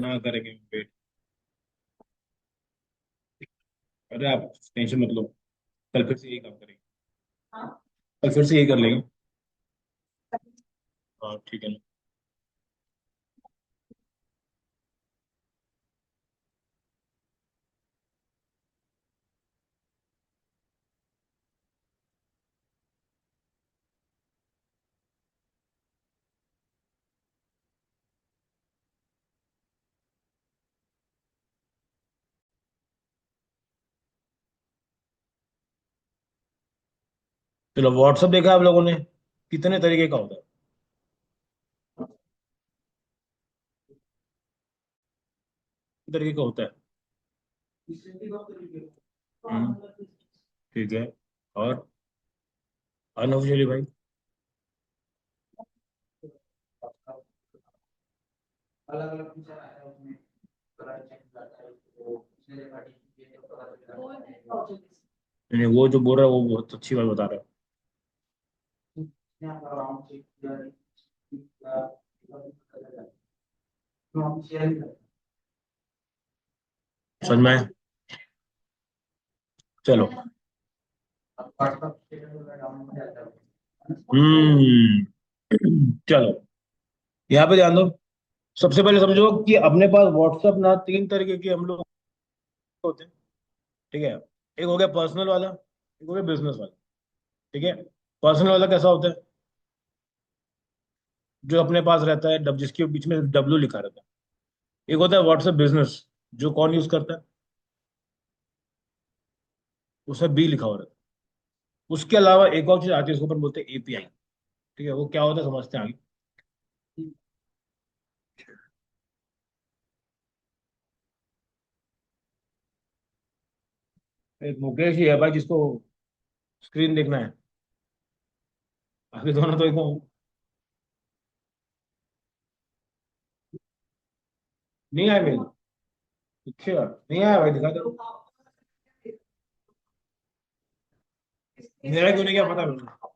ना करेंगे वेट। अरे आप टेंशन मत लो, कल फिर से यही काम करेंगे। कल फिर से यही कर लेंगे। हाँ ठीक है ना। चलो व्हाट्सअप देखा आप लोगों ने, कितने तरीके का होता है? कितने तरीके का होता है? हम्म, ठीक है। और अनऑफिशियली भाई? नहीं वो जो बोल रहा है वो बहुत अच्छी बात बता रहा है। समझ में आया? चलो। हम्म। चलो, यहाँ पे ध्यान दो। सबसे पहले समझो कि अपने पास व्हाट्सअप ना तीन तरीके के हम लोग होते हैं। ठीक है, एक हो गया पर्सनल वाला, एक हो गया बिजनेस वाला। ठीक है, पर्सनल वाला कैसा होता है? जो अपने पास रहता है, डब जिसके बीच में डब्ल्यू लिखा रहता है। एक होता है व्हाट्सएप बिजनेस, जो कौन यूज करता है? उसमें बी लिखा हुआ रहता है। उसके अलावा एक और चीज आती है, उसको अपन बोलते हैं एपीआई। ठीक है, वो क्या होता है समझते हैं आगे। एक मुकेश ही है भाई जिसको स्क्रीन देखना है, बाकी दोनों तो एकदम। नहीं आया मेरे, पीछे नहीं आया भाई, दिखा दो। मेरा क्यों नहीं, क्या पता मेरे को।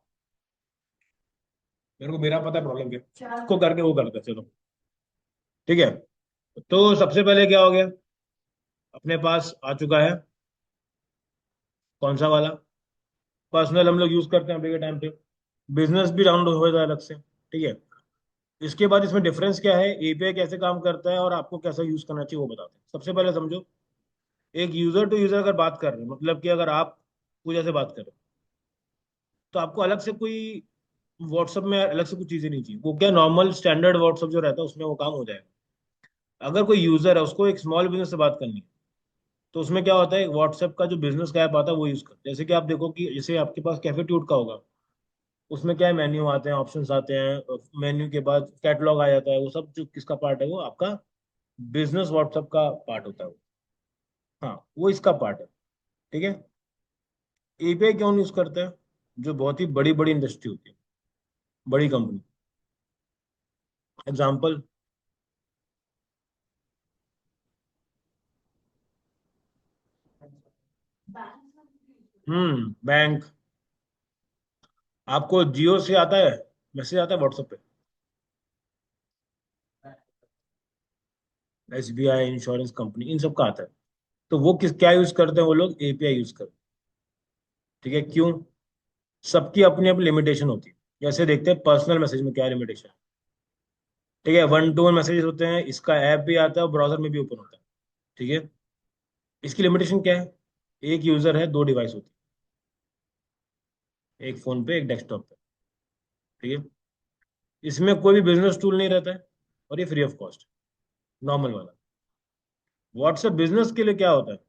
मेरे को मेरा पता है प्रॉब्लम क्या, उसको करके वो करता है। चलो ठीक है। तो सबसे पहले क्या हो गया, अपने पास आ चुका है कौन सा वाला? पर्सनल हम लोग यूज करते हैं अभी के टाइम पे। बिजनेस भी डाउनलोड हो जाए अलग से। ठीक है, इसके बाद इसमें डिफरेंस क्या है, एपीआई कैसे काम करता है और आपको कैसा यूज करना चाहिए वो बताते हैं। सबसे पहले समझो, एक यूजर टू यूजर अगर बात कर रहे हैं, मतलब कि अगर आप पूजा से बात करें, तो आपको अलग से कोई व्हाट्सएप में अलग से कुछ चीजें नहीं चाहिए। वो क्या, नॉर्मल स्टैंडर्ड व्हाट्सएप जो रहता है उसमें वो काम हो जाएगा। अगर कोई यूजर है उसको एक स्मॉल बिजनेस से बात करनी है, तो उसमें क्या होता है, व्हाट्सएप का जो बिजनेस का ऐप आता है वो यूज करते हैं। जैसे कि आप देखो कि जैसे आपके पास कैफेट्यूड का होगा, उसमें क्या है, मेन्यू आते हैं, ऑप्शंस आते हैं, मेन्यू के बाद कैटलॉग आ जाता है, वो सब जो किसका पार्ट है, वो आपका बिजनेस व्हाट्सएप का पार्ट होता है वो। हाँ, वो इसका पार्ट है। ठीक है, एपीआई क्यों यूज करते हैं? जो बहुत ही बड़ी बड़ी इंडस्ट्री होती है, बड़ी कंपनी। एग्जाम्पल। बैंक। आपको जियो से आता है, मैसेज आता है व्हाट्सएप पे। एसबीआई, इंश्योरेंस कंपनी, इन सब का आता है। तो वो किस क्या यूज करते हैं, वो लोग एपीआई यूज करते हैं। ठीक है, क्यों? सबकी अपनी अपनी लिमिटेशन होती है। जैसे देखते हैं पर्सनल मैसेज में क्या लिमिटेशन है। ठीक है, वन टू वन मैसेजेस होते हैं, इसका ऐप भी आता है और ब्राउजर में भी ओपन होता है। ठीक है, इसकी लिमिटेशन क्या है? एक यूजर है, दो डिवाइस होती है, एक फोन पे एक डेस्कटॉप पे। ठीक है, इसमें कोई भी बिजनेस टूल नहीं रहता है, और ये फ्री ऑफ कॉस्ट, नॉर्मल वाला। व्हाट्सएप बिजनेस के लिए क्या होता है,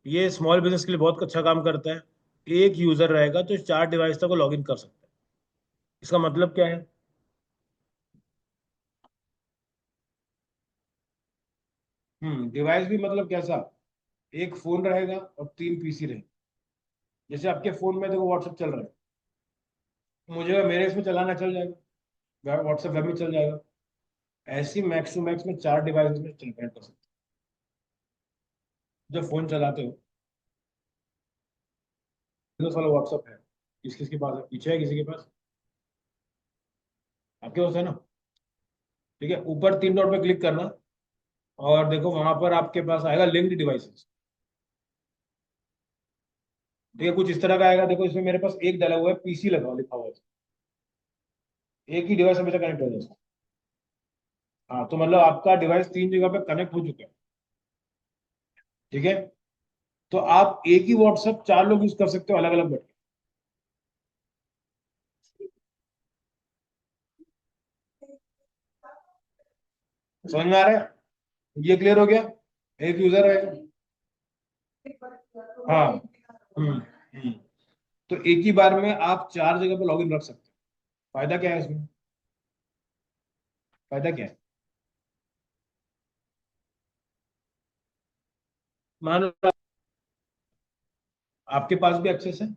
ये स्मॉल बिजनेस के लिए बहुत अच्छा काम करता है। एक यूजर रहेगा तो चार डिवाइस तक वो लॉग इन कर सकता है। इसका मतलब क्या है? डिवाइस भी मतलब कैसा, एक फोन रहेगा और तीन पीसी रहेंगे। जैसे आपके फोन में देखो व्हाट्सएप चल रहा है, मुझे मेरे इसमें चलाना चल जाएगा, व्हाट्सएप वेब में चल जाएगा। ऐसी मैक्स टू मैक्स में चार डिवाइस में चल कर सकते हो। जब फोन चलाते हो, बिजनेस वाला व्हाट्सएप है, किस किस के पास है, पीछे है किसी के पास? आपके पास है ना? ठीक है, ऊपर तीन डॉट पे क्लिक करना, और देखो वहां पर आपके पास आएगा लिंक्ड डिवाइसेस। ठीक है, कुछ इस तरह का आएगा। देखो इसमें मेरे पास एक डला हुआ है, पीसी लगा लिखा हुआ है, एक ही डिवाइस हमेशा कनेक्ट हो जाएगा। हाँ, तो मतलब आपका डिवाइस तीन जगह पे कनेक्ट हो चुका है। ठीक है, तो आप एक ही व्हाट्सएप चार लोग यूज कर सकते हो अलग अलग बैठ के। समझ में आ रहा है? ये क्लियर हो गया? एक यूजर रहेगा। हाँ। हम्म। तो एक ही बार में आप चार जगह पे लॉगिन रख सकते हो। फायदा क्या है इसमें? फायदा क्या है? मान लो आपके पास भी एक्सेस है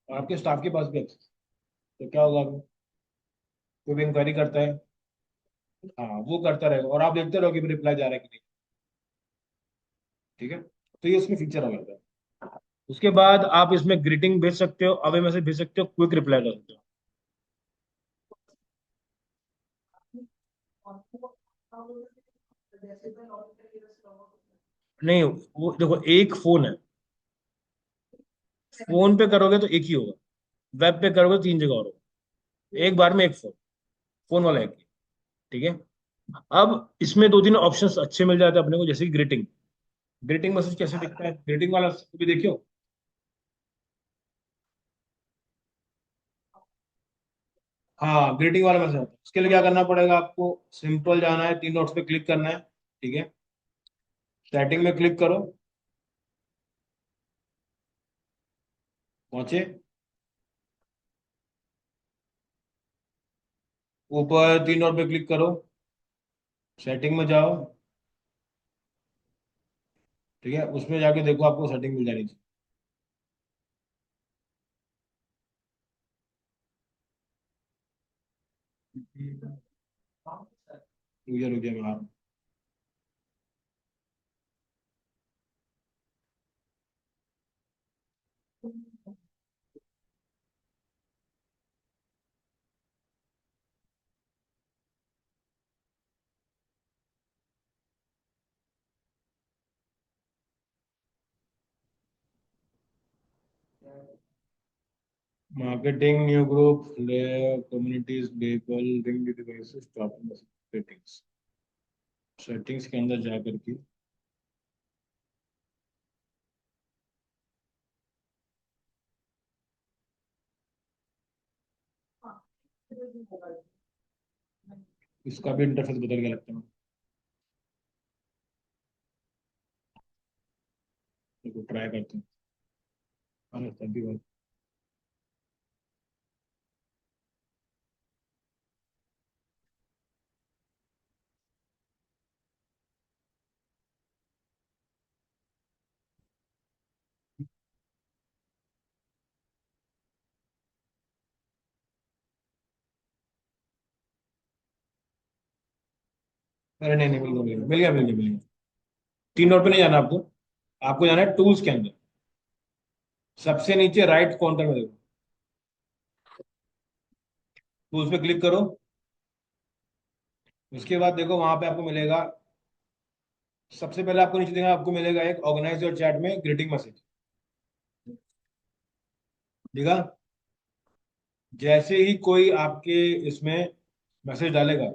और आपके स्टाफ के पास भी एक्सेस है, तो क्या होगा अभी? कोई भी इंक्वायरी करता है, हाँ वो करता रहेगा और आप देखते रहो कि रिप्लाई जा रहा है कि नहीं। ठीक है, तो ये उसमें फीचर हो जाता है। उसके बाद आप इसमें ग्रीटिंग भेज सकते हो, अवे मैसेज भेज सकते हो, क्विक रिप्लाई कर सकते हो। नहीं, वो देखो एक फोन है, फोन पे करोगे तो एक ही होगा, वेब पे करोगे तो तीन जगह और होगा। एक बार में एक फोन, फोन वाला एक ही। ठीक है, अब इसमें दो तीन ऑप्शंस अच्छे मिल जाते हैं अपने को, जैसे कि ग्रीटिंग। ग्रीटिंग मैसेज कैसे दिखता है, ग्रीटिंग वाला भी देखियो। हाँ, ग्रीटिंग वाला मैसेज आता है। उसके लिए क्या करना पड़ेगा आपको? सिंपल जाना है, तीन डॉट्स पे क्लिक करना है। ठीक है, सेटिंग में क्लिक करो, पहुंचे, ऊपर तीन डॉट पे क्लिक करो, सेटिंग में जाओ। ठीक है, उसमें जाके देखो आपको सेटिंग मिल जानी चाहिए। रुक गया मैं आ रहा हूँ। Marketing, new group, communities, label, ring devices, top settings. Settings के अंदर जा करके इसका भी इंटरफेस बदल गया लगता है। देखो ट्राई करते हैं। अरे तभी बात। अरे नहीं नहीं, मिल गया मिल गया मिल गया मिल गया मिल गया। तीन डॉट पे नहीं जाना आपको, आपको जाना है टूल्स के अंदर। सबसे नीचे राइट कॉर्नर में देखो, टूल्स पे क्लिक करो। उसके बाद देखो वहां पे आपको मिलेगा, सबसे पहले आपको नीचे देखा, आपको मिलेगा एक ऑर्गेनाइज योर चैट में ग्रीटिंग मैसेज। ठीक है, जैसे ही कोई आपके इसमें मैसेज डालेगा,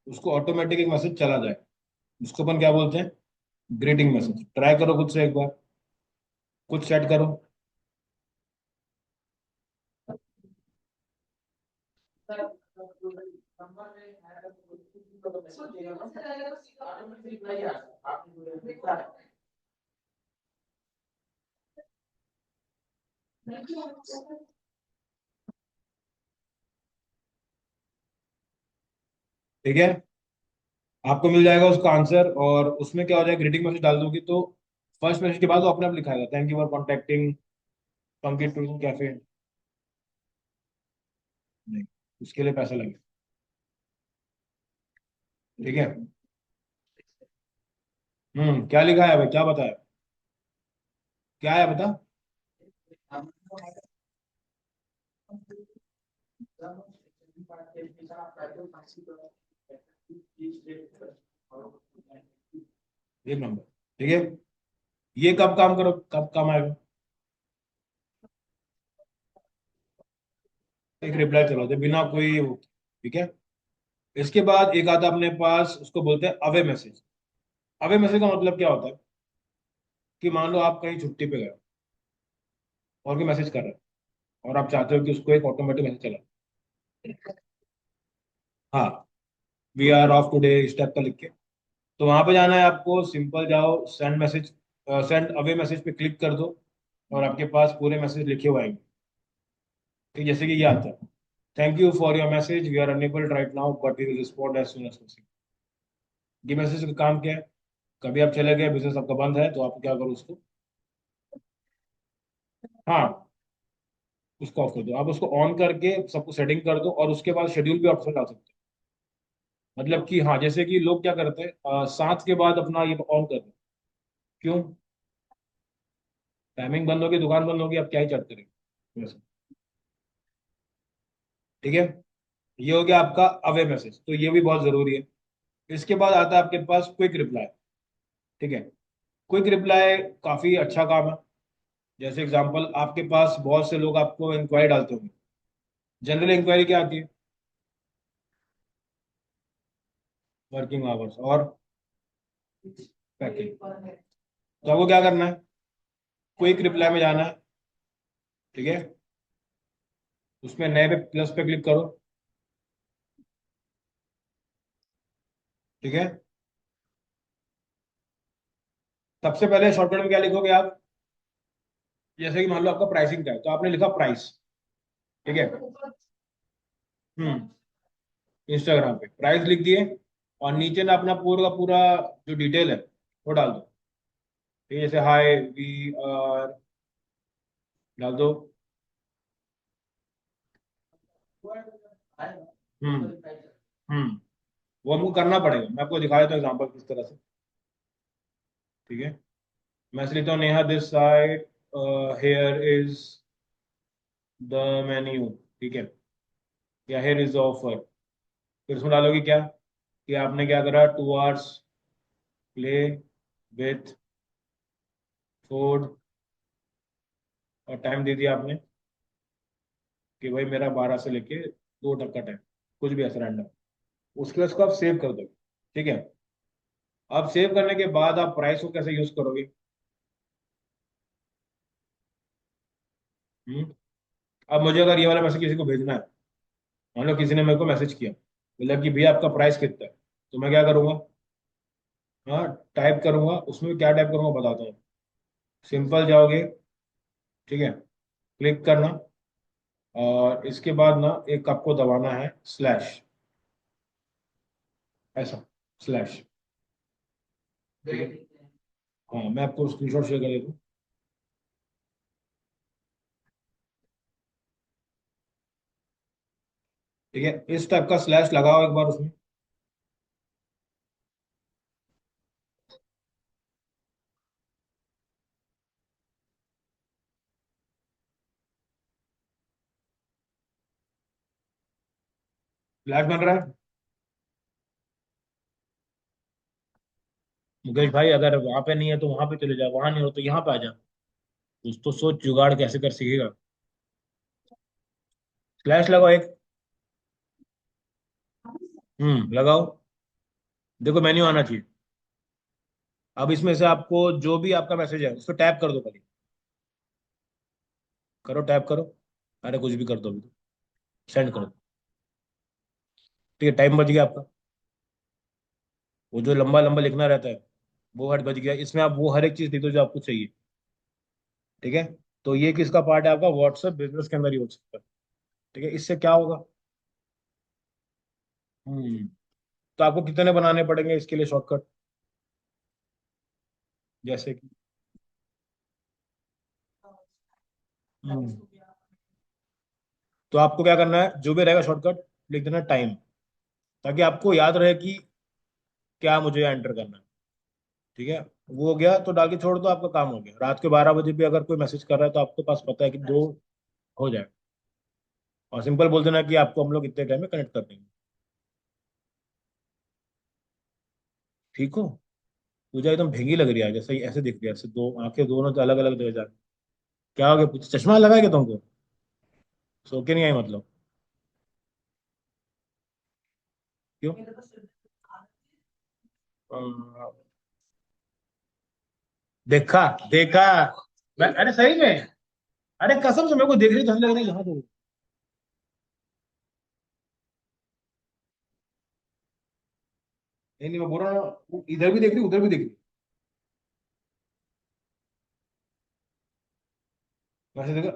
उसको ऑटोमेटिक एक मैसेज चला जाए, उसको अपन क्या बोलते हैं? Greeting message. ट्राई करो खुद से एक बार, कुछ सेट करो। ठीक है, आपको मिल जाएगा उसका आंसर, और उसमें क्या हो जाएगा, ग्रीटिंग मैसेज डाल दोगे तो फर्स्ट मैसेज के बाद वो अपने आप लिखाएगा, thank you for contacting Pankit tourism cafe. नहीं, उसके लिए पैसा लगेगा। ठीक है। क्या लिखा है भाई, क्या बताया? क्या है बता। एक नंबर। ठीक है, ये कब काम करो, कब काम आएगा? एक रिप्लाई चलो दे बिना कोई ठीक है। इसके बाद एक आता अपने पास, उसको बोलते हैं अवे मैसेज। अवे मैसेज का मतलब क्या होता है कि मान लो आप कहीं छुट्टी पे गए हो और कोई मैसेज कर रहा है, और आप चाहते हो कि उसको एक ऑटोमेटिक मैसेज चला। हाँ, वी आर ऑफ टुडे इस टाइप का लिख के, तो वहां पे जाना है आपको, सिंपल जाओ send message, send away message पे क्लिक कर दो, और आपके पास पूरे मैसेज लिखे हुए आएंगे। ठीक, जैसे कि ये आता है, thank you for your message, we are unable right now but we will respond as soon as possible. ये मैसेज का काम क्या है? कभी आप चले गए, बिजनेस आपका बंद है, तो आप क्या करो उसको, हाँ, उसको ऑफ कर दो, आप उसको ऑन करके सबको सेटिंग कर दो, और उसके बाद शेड्यूल भी ऑप्शन डाल सकते हो। मतलब कि हाँ, जैसे कि लोग क्या करते हैं, 7 के बाद अपना ये ऑन कर दो। क्यों? टाइमिंग बंद होगी, दुकान बंद होगी, आप क्या ही चढ़ते रहे। ठीक है, ये हो गया आपका अवे मैसेज, तो ये भी बहुत जरूरी है। इसके बाद आता है आपके पास क्विक रिप्लाई। ठीक है, क्विक रिप्लाई काफी अच्छा काम है। जैसे एग्जांपल, आपके पास बहुत से लोग आपको इंक्वायरी डालते होंगे। जनरल इंक्वायरी क्या आती है? वर्किंग आवर्स और पैकेज। तो आपको क्या करना है, क्विक रिप्लाई में जाना है। ठीक है, उसमें नए पे प्लस पे क्लिक करो। ठीक है, सबसे पहले शॉर्टकट में क्या लिखोगे आप? जैसे कि मान लो आपका प्राइसिंग का है, तो आपने लिखा प्राइस। ठीक है, हम्म, इंस्टाग्राम पे प्राइस लिख दिए, और नीचे ना अपना पूरा का पूरा जो डिटेल है वो डाल दो। ठीक है, जैसे हाय वी आर डाल दो। हम्म, हम्म, वो हमको करना पड़ेगा, मैं आपको दिखा देता हूँ एग्जाम्पल किस तरह से। ठीक है, मैं से लिखता हूँ, Neha this side, here is the menu. ठीक है, या हेयर इज द ऑफर। फिर उसमें डालोगे क्या, कि आपने क्या करा, 2 आवर्स प्ले विथ फूड, और टाइम दे दिया आपने कि भाई मेरा 12 से लेके 2 तक का टाइम, कुछ भी ऐसा रैंडम। उसके बाद उसको आप सेव कर दो। ठीक है, अब सेव करने के बाद आप प्राइस को कैसे यूज करोगे? हम्म, अब मुझे अगर ये वाला मैसेज किसी को भेजना है, मान लो किसी ने मेरे को मैसेज किया, मतलब कि भैया आपका प्राइस कितना है, तो मैं क्या करूंगा, हाँ, टाइप करूंगा, उसमें क्या टाइप करूंगा बताता हूँ। सिंपल जाओगे, ठीक है, क्लिक करना, और इसके बाद ना एक आपको दबाना है स्लैश, ऐसा, स्लैश। ठीक है, हाँ, मैं आपको स्क्रीनशॉट शेयर कर देता हूँ। ठीक है, इस टाइप का स्लैश लगाओ एक बार उसमें। स्लैश बन रहा है। मुकेश भाई, अगर वहां पे नहीं है तो वहां पे चले जा, वहां नहीं हो तो यहाँ पे आ जा, कुछ तो सोच जुगाड़ कैसे कर सीखेगा। स्लैश लगाओ एक। लगाओ, देखो मेन्यू आना चाहिए। अब इसमें से आपको जो भी आपका मैसेज है उसको टैप कर दो पहले। करो, टैप करो, अरे कुछ भी कर दो अभी तो, सेंड करो। ठीक है, टाइम बच गया आपका। वो जो लंबा लंबा लिखना रहता है वो हट बच गया, इसमें आप वो हर एक चीज लिख दो जो आपको चाहिए। ठीक है, तो ये किसका पार्ट है आपका, व्हाट्सएप बिजनेस के अंदर ही हो सकता है। ठीक है, इससे क्या होगा, हम्म, तो आपको कितने बनाने पड़ेंगे इसके लिए शॉर्टकट, जैसे कि, हम्म, तो आपको क्या करना है, जो भी रहेगा शॉर्टकट लिख देना टाइम, ताकि आपको याद रहे कि क्या मुझे एंटर करना है। ठीक है, वो हो गया तो डाल के छोड़ दो, आपका काम हो गया। रात के 12 बजे भी अगर कोई मैसेज कर रहा है तो आपके पास पता है कि 2 हो जाए, और सिंपल बोल देना कि आपको हम लोग इतने टाइम में कनेक्ट कर देंगे। ठीक हो? पूजा एकदम भेंगी लग रही है, जैसे ऐसे दिख रही है, ऐसे दो आंखें दोनों तो अलग अलग जगह जा रही। क्या हो गया? चश्मा लगा है क्या तुमको? सो के नहीं आई मतलब? क्यों? अम, देखा? देखा? अरे सही में? अरे कसम से मेरे को देख रही तो हंसने लग रही यहाँ तो। नहीं नहीं, मैं बोल रहा हूँ इधर भी देख रही उधर भी देख रही। वैसे देखा?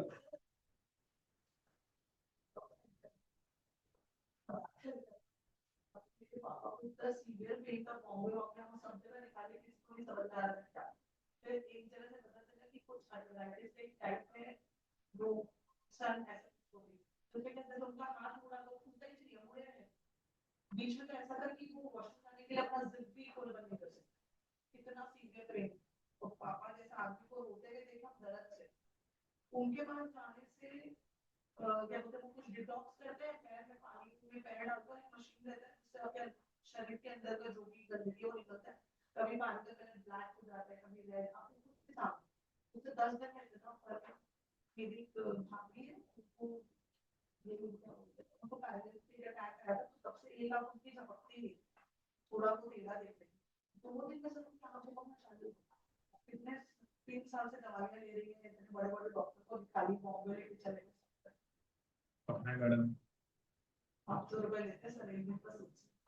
कहाँ है मैडम?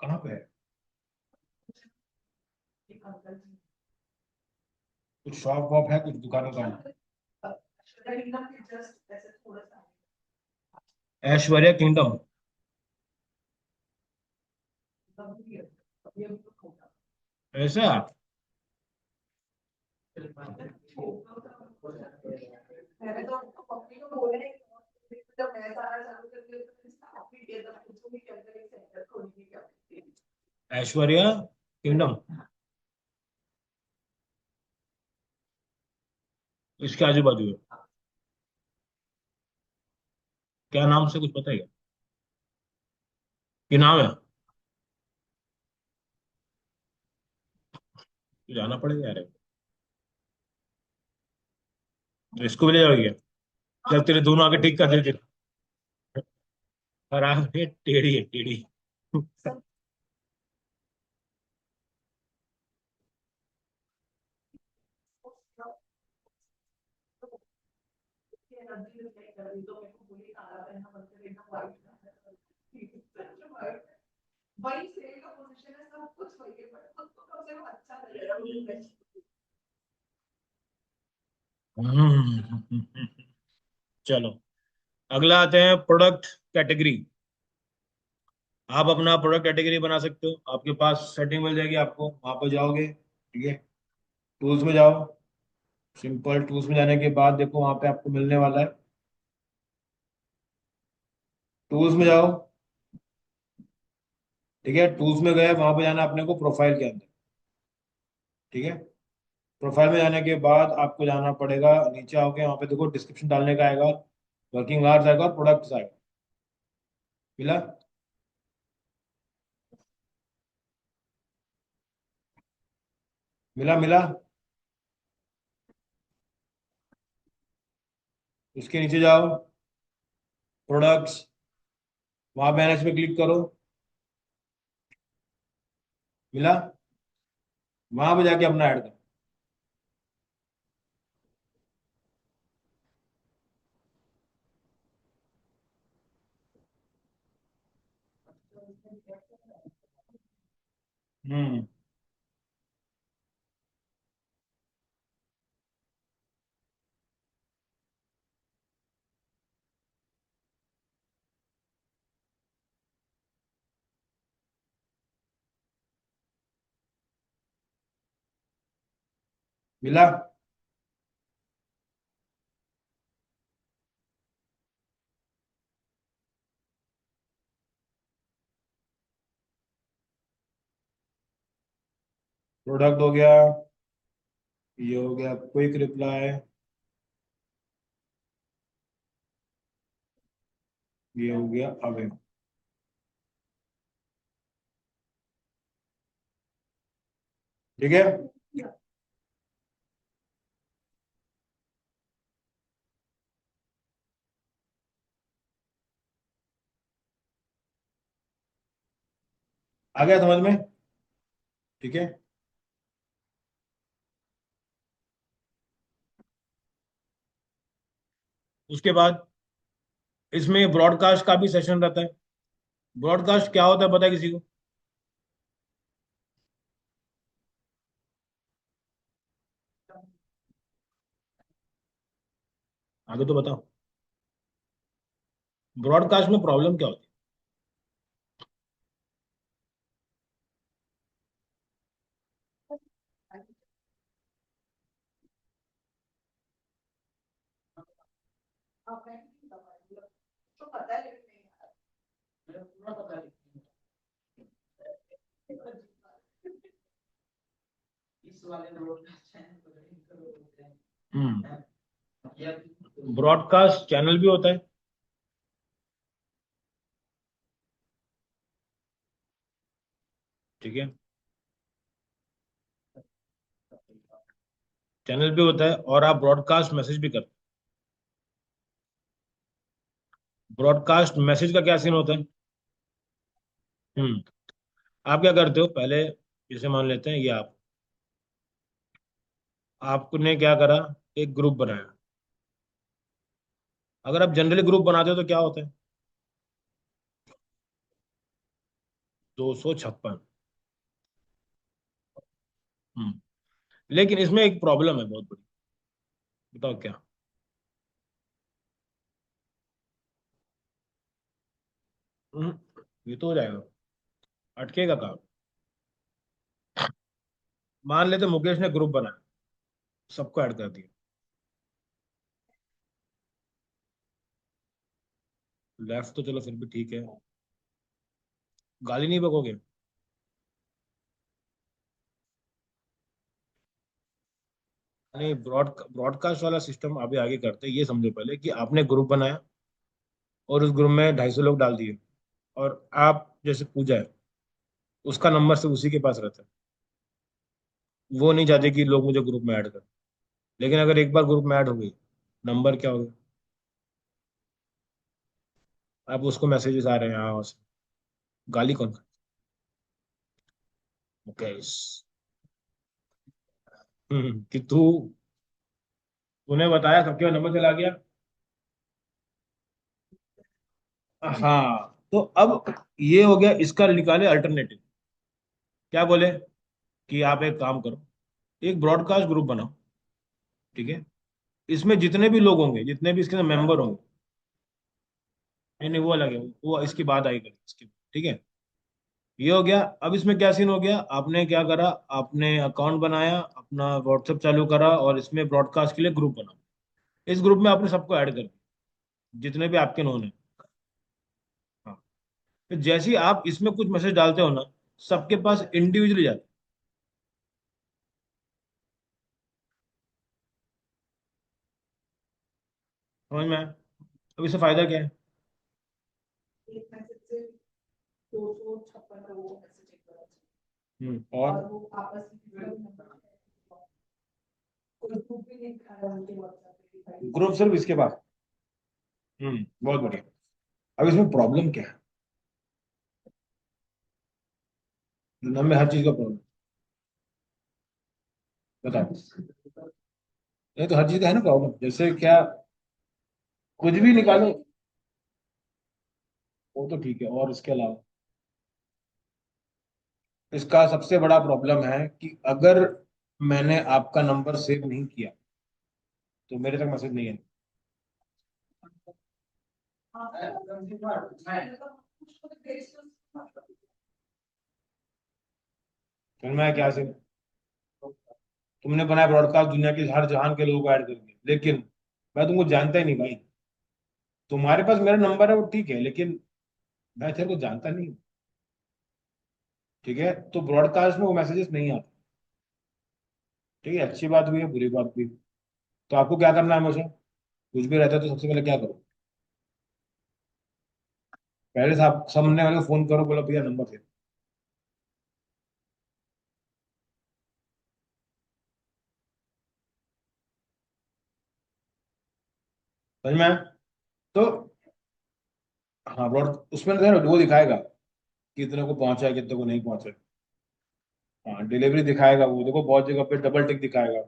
कहाँ पे है? कुछ शॉप वॉप है, कुछ दुकान उकान? ऐश्वर्या किंगडम? ऐसा? ऐश्वर्या किंगडम? इसके आजू बाजू है? क्या नाम से कुछ पता है क्या? ये नाम है? जाना पड़ेगा यार। तो इसको भी ले जाओगे क्या? जब तेरे दोनों आगे ठीक कर देते। खराब है, टेढ़ी है टेढ़ी। चलो, अगला आते हैं प्रोडक्ट कैटेगरी। आप अपना प्रोडक्ट कैटेगरी बना सकते हो, आपके पास सेटिंग मिल जाएगी आपको, वहां पर जाओगे, ठीक है? टूल्स में जाओ। सिंपल टूल्स में जाने के बाद देखो वहां पे आपको मिलने वाला है। टूल्स में जाओ, ठीक है? टूल्स में गए, वहां पे जाना अपने को प्रोफाइल के अंदर, ठीक है? प्रोफाइल में जाने के बाद आपको जाना पड़ेगा, नीचे आओगे वहां पे देखो डिस्क्रिप्शन डालने का आएगा, वर्किंग आवर्स आएगा और प्रोडक्ट्स आएगा। मिला? मिला मिला? उसके नीचे जाओ, प्रोडक्ट्स, वहां मैनेज पे क्लिक करो। मिला? वहां पे जाके अपना ऐड करो। हम्म। मिला? प्रोडक्ट हो गया, ये हो गया क्विक रिप्लाई, ये हो गया अवे। ठीक है। आ गया समझ में? ठीक है। उसके बाद इसमें ब्रॉडकास्ट का भी सेशन रहता है। ब्रॉडकास्ट क्या होता है पता है किसी को? आगे तो बताओ। ब्रॉडकास्ट में प्रॉब्लम क्या होती है? ब्रॉडकास्ट चैनल भी होता है। ठीक है। चैनल भी होता है और आप ब्रॉडकास्ट मैसेज भी करते हैं। ब्रॉडकास्ट मैसेज का क्या सीन होता है? हम्म। आप क्या करते हो पहले? जैसे मान लेते हैं ये आपने क्या करा, एक ग्रुप बनाया। अगर आप जनरली ग्रुप बनाते हो तो क्या होता है? 256। हम्म। लेकिन इसमें एक प्रॉब्लम है बहुत बड़ी। बताओ क्या? हम्म, ये तो हो जाएगा। अटकेगा काम। मान लेते मुकेश ने ग्रुप बनाया, सबको ऐड कर दिया। लेफ्ट तो चलो फिर भी ठीक है। गाली नहीं बकोगे? नहीं, ब्रॉडकास्ट वाला सिस्टम अभी आगे करते हैं। ये समझो पहले कि आपने ग्रुप बनाया और उस ग्रुप में 250 लोग डाल दिए। और आप जैसे पूजा है, उसका नंबर से उसी के पास रहता है। वो नहीं चाहते कि लोग मुझे ग्रुप में ऐड करें। लेकिन अगर एक बार ग्रुप में ऐड हो गई, नंबर क्या होगा? आप उसको मैसेजेस आ रहे हैं यहाँ से। गाली कौन का? मुकेश। कि तूने बताया, सबके नंबर चला गया। हाँ, तो अब ये हो गया, इसका निकाले अल्टरनेटिव। क्या बोले? कि आप एक काम करो, एक ब्रॉडकास्ट ग्रुप बनाओ। ठीक है। इसमें जितने भी लोग होंगे, जितने भी इसके मेंबर होंगे। नहीं नहीं, वो अलग है, वो इसकी बात आएगी इसकी। ठीक है। ये हो गया। अब इसमें क्या सीन हो गया, आपने क्या करा? आपने अकाउंट बनाया, अपना व्हाट्सएप चालू करा और इसमें ब्रॉडकास्ट के लिए ग्रुप बना। इस ग्रुप में आपने सबको ऐड कर दिया, जितने भी आपके नोन है। हाँ। तो जैसे ही आप इसमें कुछ मैसेज डालते हो ना, सबके पास इंडिविजुअली जाते हैं। समझ में आया? अब इससे फायदा क्या है? और ग्रुप सिर्फ इसके पास। बहुत बढ़िया। अब इसमें प्रॉब्लम क्या है? हमें हर चीज का प्रॉब्लम। बताओ। नहीं तो हर चीज का है ना प्रॉब्लम, जैसे क्या? कुछ भी निकालो। वो तो ठीक है, और इसके अलावा इसका सबसे बड़ा प्रॉब्लम है कि अगर मैंने आपका नंबर सेव नहीं किया तो मेरे तक मैसेज नहीं है। फिर मैं क्या से? तुमने बनाया ब्रॉडकास्ट, दुनिया के हर जहान के लोगों को ऐड कर दिया, लेकिन मैं तुमको जानता ही नहीं भाई। तुम्हारे पास मेरा नंबर है वो ठीक है, लेकिन मैं तेरे को जानता नहीं हूँ। ठीक है, तो ब्रॉडकास्ट में वो मैसेजेस नहीं आते। ठीक है, अच्छी बात भी है, बुरी बात भी है। तो आपको क्या करना है हमेशा? कुछ भी रहता है तो सबसे पहले क्या करो? पहले साहब सामने वाले को फोन करो, बोलो भैया नंबर दे। समझ में आया? तो हाँ ब्रॉड उसमें वो दिखाएगा कितने को पहुंचा है कितने को नहीं पहुंचा है। हाँ डिलीवरी दिखाएगा, वो देखो बहुत जगह पे डबल टिक दिखाएगा।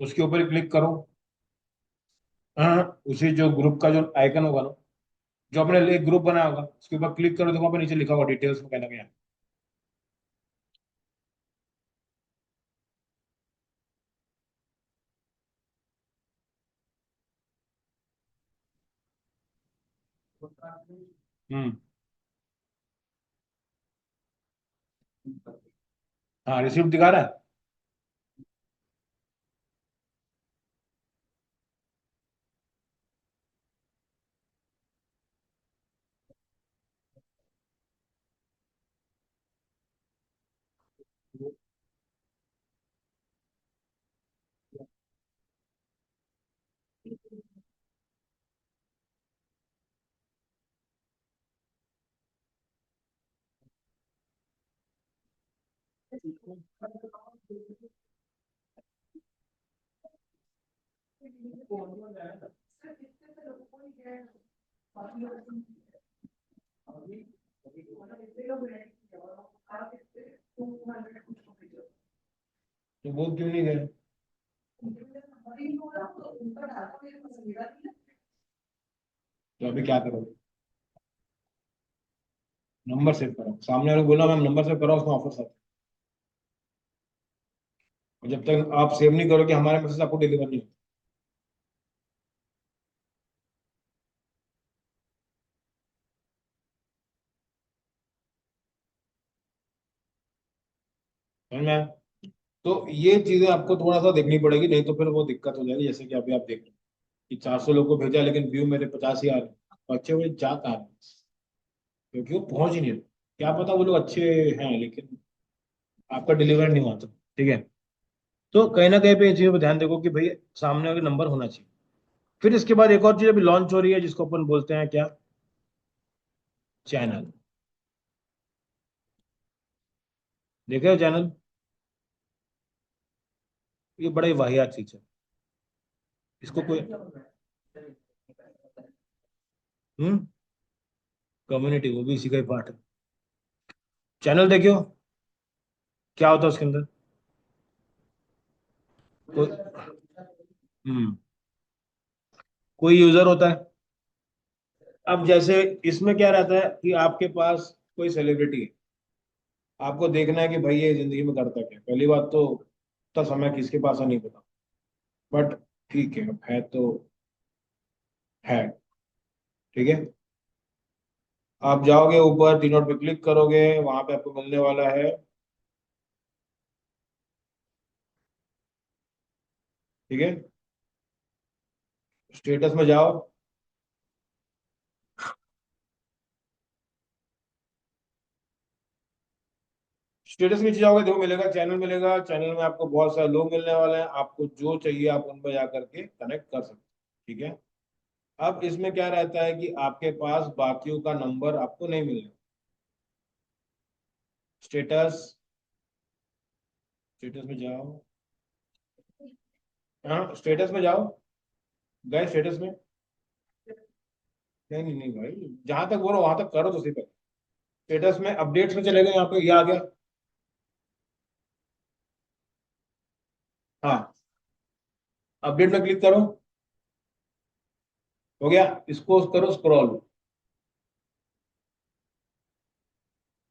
उसके ऊपर क्लिक करो। हाँ उसी जो ग्रुप का जो आइकन होगा ना, जो अपने लिए ग्रुप बनाया होगा उसके ऊपर क्लिक करो, देखो वहाँ पे नीचे लिखा होगा डिटेल्स में कहना क्या है। हम्म। हाँ रिसिप्ट दिखा रहा है। तो वो क्यों नहीं गए? तो अभी क्या करोगे? नंबर सेव करो, सामने वाले को बोला मैम नंबर सेव करो, उसमें ऑफर आता है। और जब तक आप सेव नहीं करोगे हमारे मैसेज आपको डिलीवर नहीं होगा। समझ में आया? तो ये चीजें आपको थोड़ा सा देखनी पड़ेगी, नहीं तो फिर वो दिक्कत हो जाएगी, जैसे कि अभी आप देख रहे हो कि 400 लोग को भेजा लेकिन व्यू मेरे 50 ही आ रहे हैं। तो अच्छे हुए जा कहाँ रहे हैं? क्योंकि वो पहुंच ही नहीं रहे। क्या पता वो लोग अच्छे हैं लेकिन आपका डिलीवर नहीं हुआ तो। ठीक है। तो कहीं ना कहीं पे ये चीज़ पे ध्यान देखो कि भाई सामने वाले नंबर होना चाहिए। फिर इसके बाद एक और चीज अभी लॉन्च हो रही है जिसको अपन बोलते हैं क्या, चैनल। देखे हो चैनल? ये बड़ा ही वाहियात चीज है। इसको कोई हम्म कम्युनिटी वो भी इसी का ही पार्ट है। चैनल देखियो क्या होता है उसके अंदर। कोई हम्म कोई यूजर होता है। अब जैसे इसमें क्या रहता है कि आपके पास कोई सेलिब्रिटी है, आपको देखना है कि भाई ये जिंदगी में करता क्या है। पहली बात तो उतना समय किसके पास है नहीं पता, बट ठीक है अब है तो है। ठीक है। आप जाओगे ऊपर तीनों पे क्लिक करोगे, वहां पे आपको मिलने वाला है। ठीक है। स्टेटस में जाओ। स्टेटस नीचे जाओगे देखो मिलेगा चैनल, मिलेगा चैनल में आपको बहुत सारे लोग मिलने वाले हैं, आपको जो चाहिए आप उन पर जाकर के कनेक्ट कर सकते हैं। ठीक है। अब इसमें क्या रहता है कि आपके पास बाकियों का नंबर आपको नहीं मिलेगा। स्टेटस, स्टेटस में जाओ। हाँ स्टेटस में जाओ। गए स्टेटस में? नहीं नहीं नहीं भाई, जहां तक बोलो वहां तक करो तो सही पहले। स्टेटस में अपडेट्स में चले गए, यहाँ पे ये आ गया। हाँ अपडेट में क्लिक करो। हो गया। इसको करो स्क्रॉल।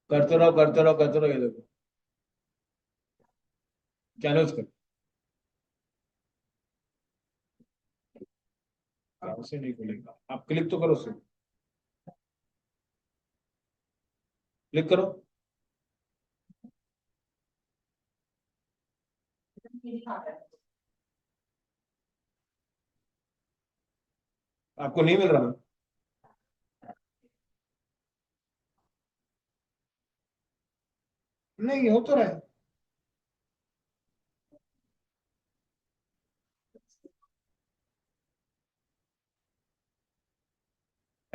करते रहो करते रहो करते रहो, ये देखो चैनल्स कर। उसे नहीं खुलेगा, आप क्लिक तो करो उसे। क्लिक करो। आपको नहीं मिल रहा? नहीं हो तो रहा है।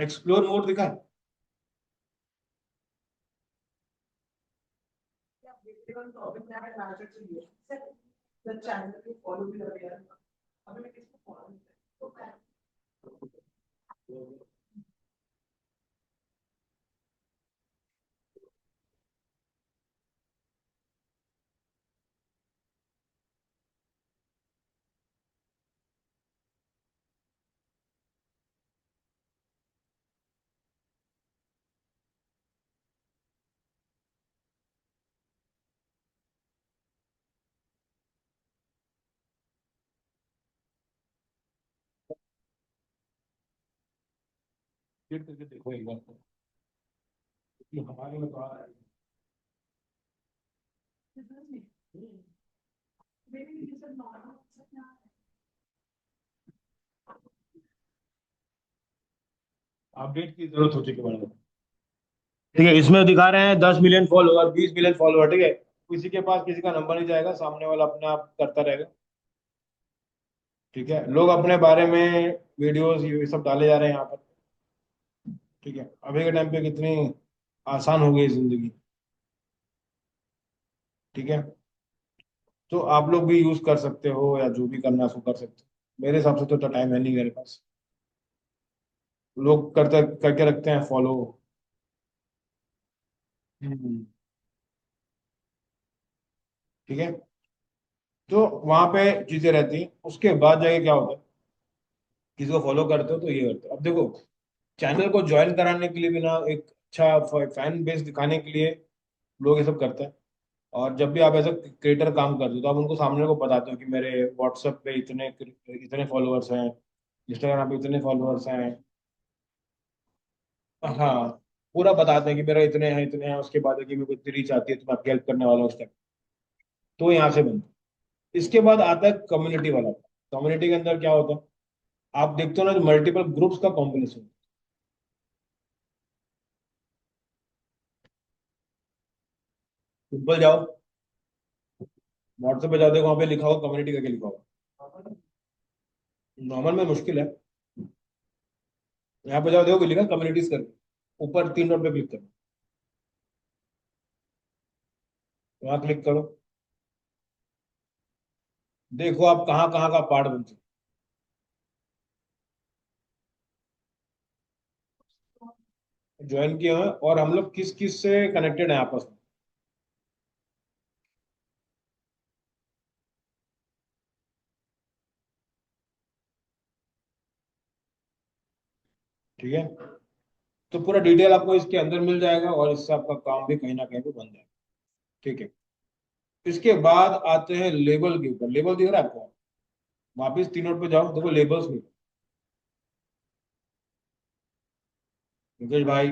एक्सप्लोर मोड दिखा है? क्लिक करके देखो एक बार तो, कि हमारे में तो आ रहा है। अपडेट की जरूरत होती है मैडम। ठीक है, इसमें दिखा रहे हैं 10 मिलियन फॉलोअर, 20 मिलियन फॉलोअर। ठीक है, किसी के पास किसी का नंबर नहीं जाएगा, सामने वाला अपने आप करता रहेगा। ठीक है, लोग अपने बारे में वीडियोस ये सब डाले जा रहे हैं यहाँ पर। ठीक है, अभी के टाइम पे कितनी आसान हो गई जिंदगी। ठीक है, तो आप लोग भी यूज कर सकते हो, या जो भी करना है सो कर सकते हो। मेरे हिसाब से तो टाइम है नहीं मेरे पास। लोग करते करके रखते हैं फॉलो। हम्म। ठीक है, तो वहां पे चीजें रहती हैं, उसके बाद जाके क्या होता है, किसी को फॉलो करते हो तो ये करते हो। अब देखो, चैनल को ज्वाइन कराने के लिए भी ना, एक अच्छा फैन बेस दिखाने के लिए लोग ये सब करते हैं। और जब भी आप एज अ क्रिएटर काम करते हो तो आप उनको सामने को बताते हो कि मेरे व्हाट्सएप पे इतने इतने फॉलोअर्स हैं, इंस्टाग्राम पे इतने फॉलोअर्स हैं। हाँ, पूरा बताते हैं कि मेरा इतने हैं, उसके बाद है कि मेरे को इतनी रीच आती है तो मैं आपकी हेल्प करने वाला हूँ उस टाइम। तो यहाँ से बनता है। इसके बाद आता है कम्युनिटी वाला। कम्युनिटी के अंदर क्या होता है, आप देखते हो ना, मल्टीपल ग्रुप्स का कॉम्बिनेशन। सिंपल जाओ, व्हाट्सएप पे जाओ, देखो वहाँ पे लिखा होगा कम्युनिटी करके लिखा होगा। नॉर्मल में मुश्किल है। यहाँ पे जाओ, देखो लिखा कम्युनिटीज करके, ऊपर 3 डॉट पे क्लिक करो, वहां क्लिक करो। देखो आप कहाँ कहाँ का पार्ट बन सकते हो, ज्वाइन किए हैं, और हम लोग किस किस से कनेक्टेड हैं आपस में। ठीक है, तो पूरा डिटेल आपको इसके अंदर मिल जाएगा, और इससे आपका काम भी कहीं ना कहीं पे बन जाएगा। ठीक है, इसके बाद आते हैं लेबल के ऊपर। लेबल दिख रहा है आपको? वापिस 3 नोट पे जाओ, देखो लेबल्स में। मुकेश भाई,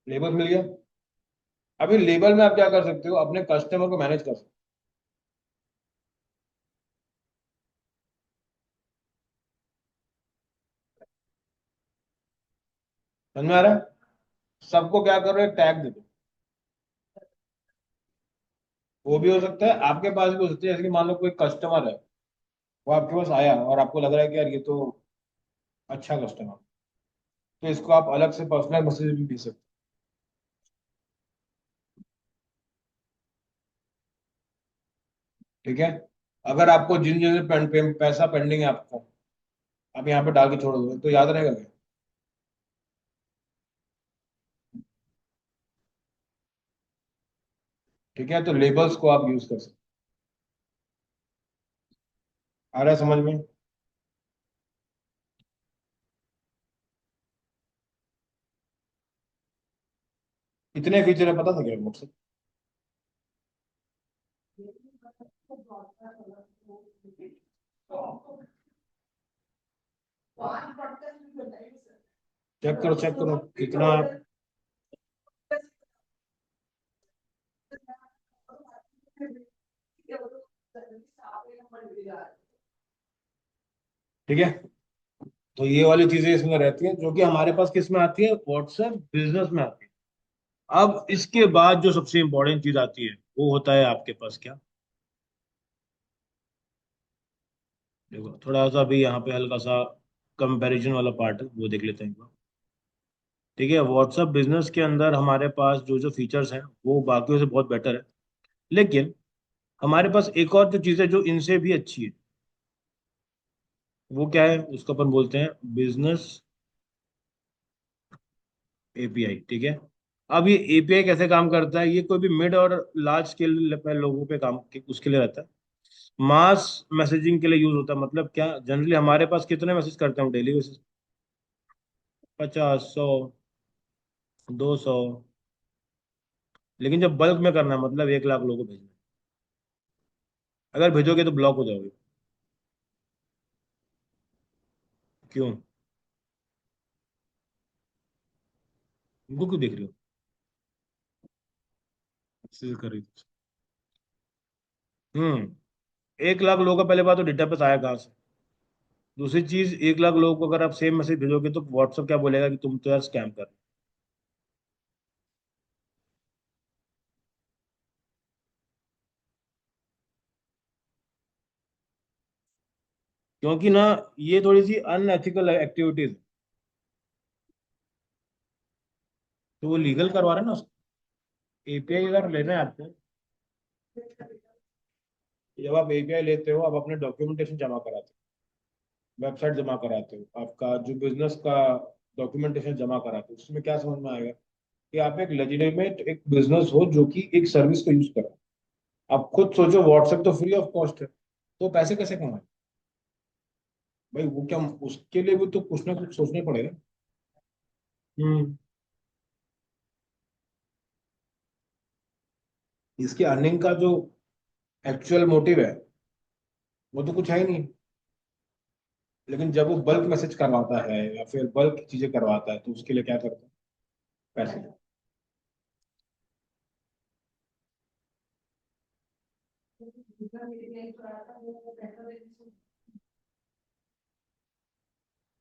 लेबल मिल गया। अभी लेबल में आप क्या कर सकते हो, अपने कस्टमर को मैनेज कर सकते हो। समझ में आ रहा है? सबको क्या करो, एक टैग दे दो। वो भी हो सकता है, आपके पास भी हो सकता है। जैसे कि मान लो कोई कस्टमर है, वो आपके पास आया और आपको लग रहा है कि यार ये तो अच्छा कस्टमर, तो इसको आप अलग से पर्सनल मैसेज भी भेज सकते हो। ठीक है, अगर आपको जिन जिन से पैसा पेंडिंग है आपको, आप यहाँ पे डाल के छोड़ दो, तो याद रहेगा क्या? ठीक है, तो लेबल्स को आप यूज कर सकते हो। आ रहा है समझ में? इतने फीचर है, पता था क्या मुझसे? चेक करो कितना। ठीक है, तो ये वाली चीजें इसमें रहती हैं जो कि हमारे पास किस में आती है, व्हाट्सएप बिजनेस में आती है। अब इसके बाद जो सबसे इंपॉर्टेंट चीज आती है वो होता है आपके पास क्या, देखो थोड़ा सा भी यहाँ पे हल्का सा कंपैरिजन वाला पार्ट है वो देख लेते हैं एक बार। ठीक है, व्हाट्सएप बिजनेस के अंदर हमारे पास जो जो फीचर्स हैं वो बाकियों से बहुत बेटर है, लेकिन हमारे पास एक और जो चीज़ है जो इनसे भी अच्छी है, वो क्या है, उसको अपन बोलते हैं बिजनेस एपीआई। ठीक है, अब ये एपीआई कैसे काम करता है, ये कोई भी मिड और लार्ज स्केल पे लोगों पे काम उसके लिए रहता है। मास मैसेजिंग के लिए यूज होता है, मतलब क्या, जनरली हमारे पास कितने मैसेज करते हैं हम डेली बेसिस, 50, 100, 200, लेकिन जब बल्क में करना है मतलब 1 लाख लोगों को भेजना है, अगर भेजोगे तो ब्लॉक हो जाओगे। क्यों, उनको क्यों देख रहे हो, मैसेज कर रही हो। 1 लाख लोगों का पहले बात तो डेटाबेस आया कहाँ से, दूसरी चीज 1 लाख लोगों को अगर आप सेम मैसेज भेजोगे तो व्हाट्सएप क्या बोलेगा कि तुम तो यार स्कैम कर रहे हो। क्योंकि ना ये थोड़ी सी अनएथिकल एक्टिविटीज, तो वो लीगल करवा रहे हैं ना उसको। एपीआई अगर लेना है आपको, जब आप एपीआई लेते हो आप अपने डॉक्यूमेंटेशन जमा कराते हो, वेबसाइट जमा कराते हो, आपका जो बिजनेस का डॉक्यूमेंटेशन जमा कराते हो, उसमें क्या समझ में आएगा कि आप एक लेजिटिमेट एक बिजनेस हो जो कि एक सर्विस को यूज कर रहा है। आप खुद सोचो, व्हाट्सएप तो फ्री ऑफ कॉस्ट है, तो पैसे कैसे कमाए भाई, वो क्या, उसके लिए भी तो कुछ ना कुछ सोचना पड़ेगा। हम्म, इसके अर्निंग का जो एक्चुअल मोटिव है वो तो कुछ है ही नहीं। लेकिन जब वो बल्क मैसेज करवाता है या फिर बल्क चीजें करवाता है तो उसके लिए क्या करता है, पैसे।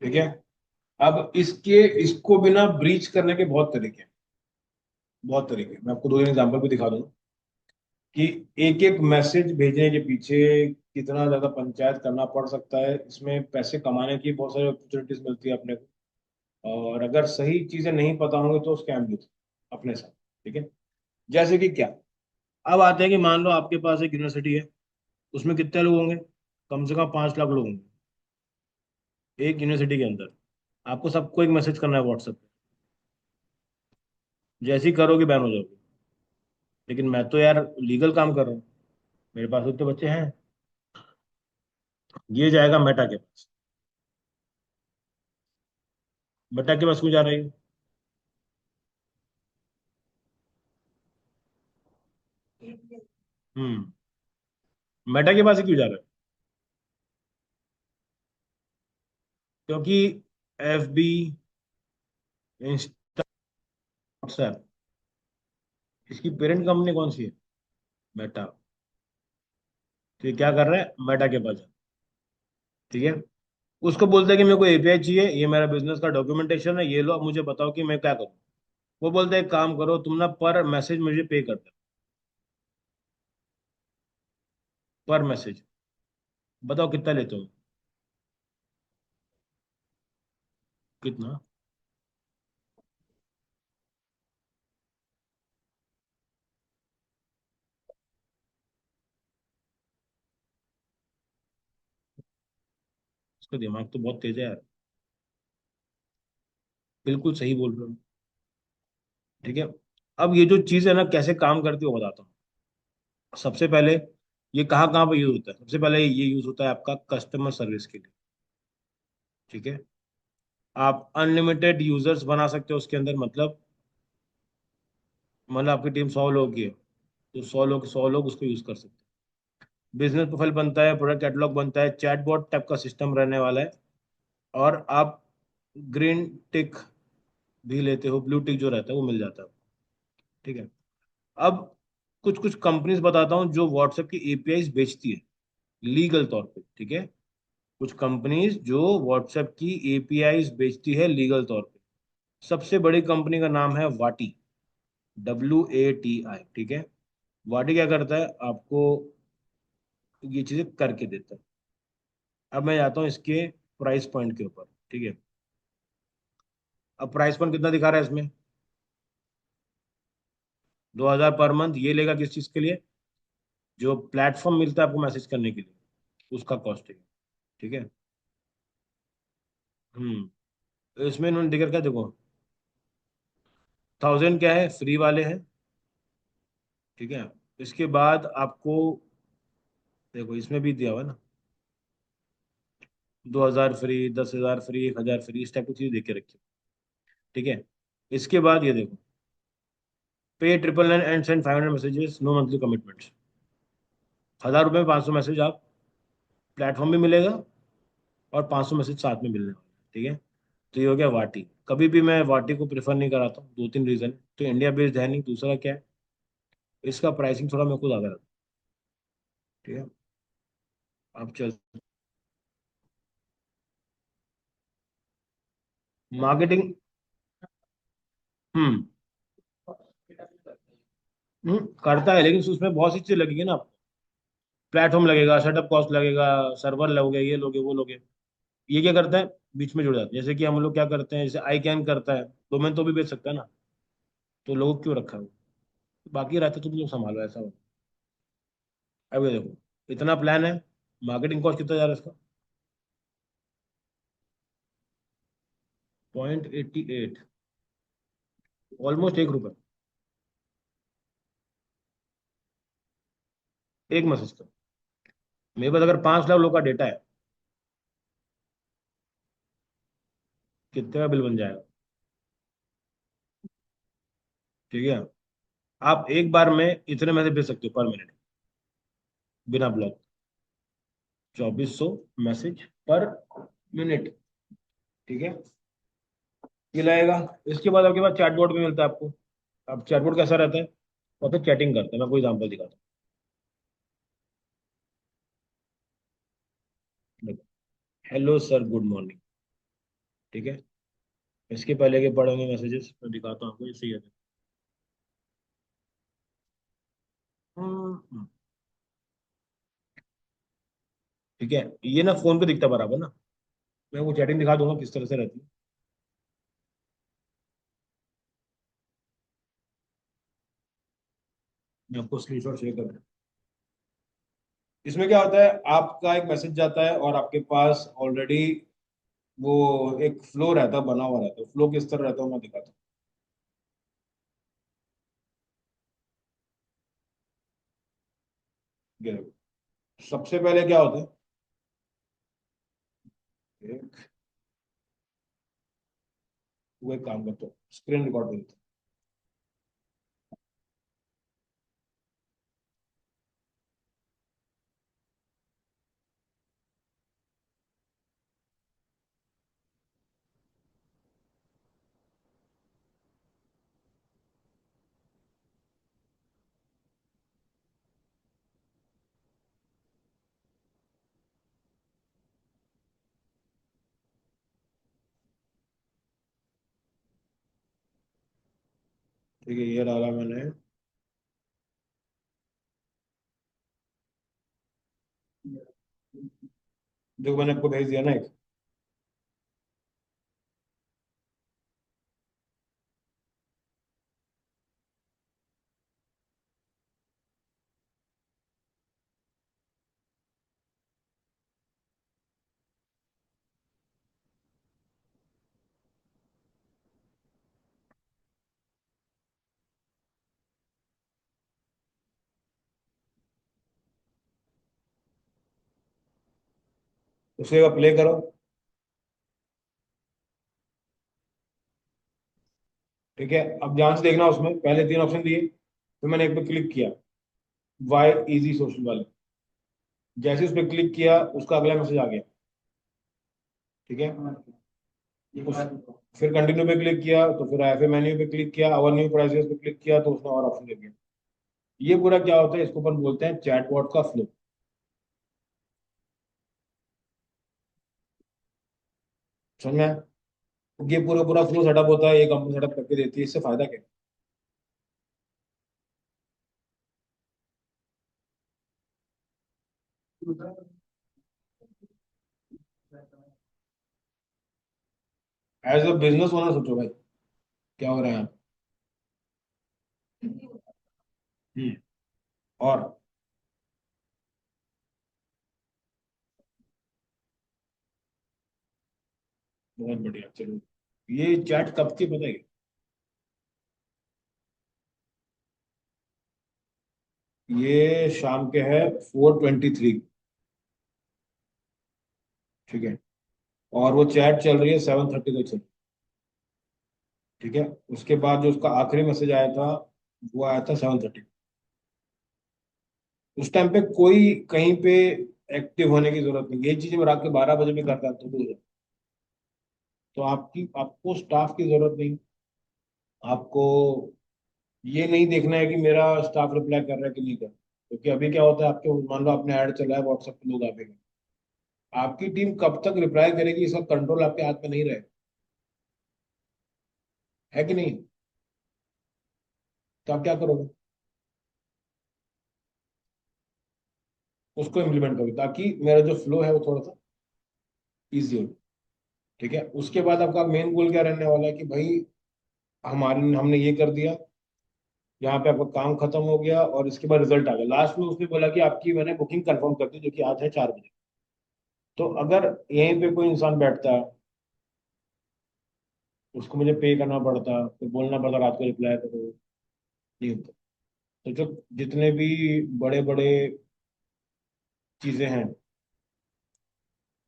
ठीक है, अब इसके इसको बिना ब्रीच करने के बहुत तरीके हैं, बहुत तरीके, मैं आपको 2 एग्जांपल भी दिखा दूंगा कि एक एक मैसेज भेजने के पीछे कितना ज्यादा पंचायत करना पड़ सकता है, इसमें पैसे कमाने की बहुत सारी अपॉर्चुनिटीज मिलती है अपने को, और अगर सही चीजें नहीं पता होंगी तो स्कैम भी होते हैं अपने साथ। ठीक है, जैसे कि क्या, अब आते हैं कि मान लो आपके पास एक यूनिवर्सिटी है, उसमें कितने लोग होंगे, कम से कम 5 लाख लोग होंगे एक यूनिवर्सिटी के अंदर। आपको सबको एक मैसेज करना है व्हाट्सएप पे, जैसे ही करोगे बैन हो जाओगे। लेकिन मैं तो यार लीगल काम कर रहा हूँ, मेरे पास तो बच्चे हैं, ये जाएगा मेटा के पास। मेटा के पास क्यों जा रही है, हम्म, मेटा के पास ही क्यों जा रहा है, क्योंकि एफ बी, इंस्टा, व्हाट्सएप, इसकी पेरेंट कंपनी कौन सी है, मेटा। तो ये क्या कर रहा है, मेटा के पास जा, ठीक है, उसको बोलता है कि मेरे को एपीआई चाहिए, ये मेरा बिजनेस का डॉक्यूमेंटेशन है, ये लो, अब मुझे बताओ कि मैं क्या करूँ। वो बोलते हैं एक काम करो तुम ना पर मैसेज मुझे पे कर दो, पर मैसेज, बताओ कितना लेते हो, कितना। उसका दिमाग तो बहुत तेज है यार, बिल्कुल सही बोल रहे हो। ठीक है, अब ये जो चीज है ना कैसे काम करती है वो बताता हूँ। सबसे पहले ये कहाँ कहाँ पे यूज होता है, सबसे पहले ये यूज होता है आपका कस्टमर सर्विस के लिए। ठीक है, आप अनलिमिटेड यूजर्स बना सकते हो उसके अंदर, मतलब आपकी टीम 100 लोग की है तो 100 लोग उसको यूज कर सकते हैं। बिजनेस प्रोफाइल बनता है, प्रोडक्ट कैटलॉग बनता है, चैटबॉट टाइप का सिस्टम रहने वाला है, और आप ग्रीन टिक भी लेते हो, ब्लू टिक जो रहता है वो मिल जाता है। ठीक है, अब कुछ कुछ कंपनीज बताता हूँ जो व्हाट्सएप की एपीआई बेचती है लीगल तौर पे। ठीक है, कुछ कंपनीज जो व्हाट्सएप की एपीआईज बेचती है लीगल तौर पे। सबसे बड़ी कंपनी का नाम है वाटी, WATI, ठीक है। वाटी क्या करता है, आपको ये चीजें करके देता है। अब मैं जाता हूँ इसके प्राइस पॉइंट के ऊपर, ठीक है। अब प्राइस पॉइंट कितना दिखा रहा है इसमें, 2000 पर मंथ। ये लेगा किस चीज के लिए, जो प्लेटफॉर्म मिलता है आपको मैसेज करने के लिए, उसका कॉस्ट है, ठीक है। तो इसमें इन्होंने दिखा क्या, देखो 1000 क्या है, फ्री वाले हैं, ठीक है। इसके बाद आपको देखो इसमें भी दिया हुआ है ना, 2000 फ्री, 10,000 फ्री, 1000 फ्री, इस टाइप की चीज देख के रखिए, ठीक है। इसके बाद ये देखो, pay 999 and send 500 messages, no monthly commitments. 1000 रुपये में 500 मैसेज, आप प्लेटफॉर्म भी मिलेगा और 500 मैसेज साथ में मिलने वाले हैं, ठीक है। तो ये हो गया वाटी। कभी भी मैं वाटी को प्रेफर नहीं कराता हूँ, दो तीन रीजन। तो इंडिया बेस्ड है नहीं, दूसरा क्या है, इसका प्राइसिंग थोड़ा मेरे को ज्यादा लगता है, ठीक है। आप चल, मार्केटिंग, हम्म करता है, लेकिन उसमें बहुत सी चीजें लगेगी ना। प्लेटफॉर्म लगेगा, सेटअप कॉस्ट लगेगा, सर्वर लोगे, ये लोगे वो लोगे। ये क्या करता है, बीच में जुड़ जाता है। जैसे कि हम लोग क्या करते हैं, जैसे आई कैन करता है, डोमेन तो भी बेच सकता है ना, तो लोग क्यों रखा है वो? बाकी रहता तुम लोग संभालो, ऐसा हो। अब ये देखो, इतना प्लान है, मार्केटिंग कॉस्ट कितना जा रहा है इसका, 0.88, ऑलमोस्ट 1 रुपये, एक मैसेज का। मेरे पास अगर 5 लाख लोग का डेटा है, कितने का बिल बन जाएगा, ठीक है। आप एक बार में इतने मैसेज भेज सकते हो पर मिनट, बिना ब्लॉक, 2400 मैसेज पर मिनट, ठीक है। ये लगेगा। इसके बाद आपके पास चैटबॉट भी मिलता है आपको। अब चैटबॉट कैसा रहता है, और फिर चैटिंग करते हैं, मैं कोई एग्जांपल दिखाता हूँ। हेलो सर, गुड मॉर्निंग, ठीक है। इसके पहले के पढ़े होंगे मैसेजेस मैं दिखाता हूँ आपको, इसे है। हम्म, ठीक है। ये ना फोन पे दिखता बराबर ना, मैं वो चैटिंग दिखा दूंगा किस तरह से रहती है। मैं आपको स्क्रीनशॉट शेयर कर दूँ। इसमें क्या होता है, आपका एक मैसेज जाता है और आपके पास ऑलरेडी वो एक फ्लो रहता है, बना हुआ रहता है। फ्लो किस तरह रहता है मैं दिखाता हूँ, ये देखो। सबसे पहले क्या होता है, एक वो एक काम करता हूँ, स्क्रीन रिकॉर्ड करता हूँ। ठीक है, ये डाला मैंने। जो मैंने आपको भेज दिया ना एक, उसे प्ले करो, ठीक है। अब ध्यान से देखना, उसमें पहले 3 ऑप्शन दिए, फिर मैंने एक पे क्लिक किया, वाई इजी सोशल वाले। जैसे उस पर क्लिक किया, उसका अगला मैसेज आ गया, ठीक है। उस फिर कंटिन्यू पे क्लिक किया तो फिर आया, फिर मेन्यू पे क्लिक किया, अवर न्यू प्राइसेस पे क्लिक किया तो उसने और ऑप्शन दे दिया। ये पूरा क्या होता है, इसको अपन बोलते हैं चैटबॉट का फ्लो। समझ में आया? ये पूरा पूरा फ्लो सेटअप होता है, ये कंपनी सेटअप करके देती है, इससे फायदा क्या है? एज अ बिजनेस ओनर सोचो भाई, क्या हो रहा है यहाँ पे। और बहुत बढ़िया, चलो। ये चैट कब की पता है? ये शाम के है 4:23। ठीक है। और वो चैट चल रही है 7:30 तक चल। ठीक है। उसके बाद जो उसका आखिरी मैसेज आया था, वो आया था 7:30। उस टाइम पे कोई कहीं पे एक्टिव होने की जरूरत नहीं, ये चीजें मैं रात के 12 बजे में करता तो भी हो जाता। तो आपको स्टाफ की जरूरत नहीं। आपको ये नहीं देखना है कि मेरा स्टाफ रिप्लाई कर रहा है कि नहीं कर रहा। क्योंकि अभी क्या होता है, आपके मान लो आपने ऐड चला है व्हाट्सएप पे, लोग आते हैं, आपकी टीम कब तक रिप्लाई करेगी इसका कंट्रोल आपके हाथ में नहीं रहेगा। है कि नहीं? तो आप क्या करोगे? उसको इम्प्लीमेंट करोगे ताकि मेरा जो फ्लो है वो थोड़ा सा ईजी हो। ठीक है। उसके बाद आपका मेन गोल क्या रहने वाला है कि भाई हमारे हमने ये कर दिया, यहाँ पे आपका काम खत्म हो गया और इसके बाद रिजल्ट आ गया, लास्ट में उसने बोला कि आपकी मैंने बुकिंग कंफर्म कर दी जो कि आज है 4 बजे। तो अगर यहीं पे कोई इंसान बैठता, उसको मुझे पे करना पड़ता, तो बोलना पड़ता रात को रिप्लाई करो, नहीं होता। तो जो जितने भी बड़े बड़े चीजें हैं,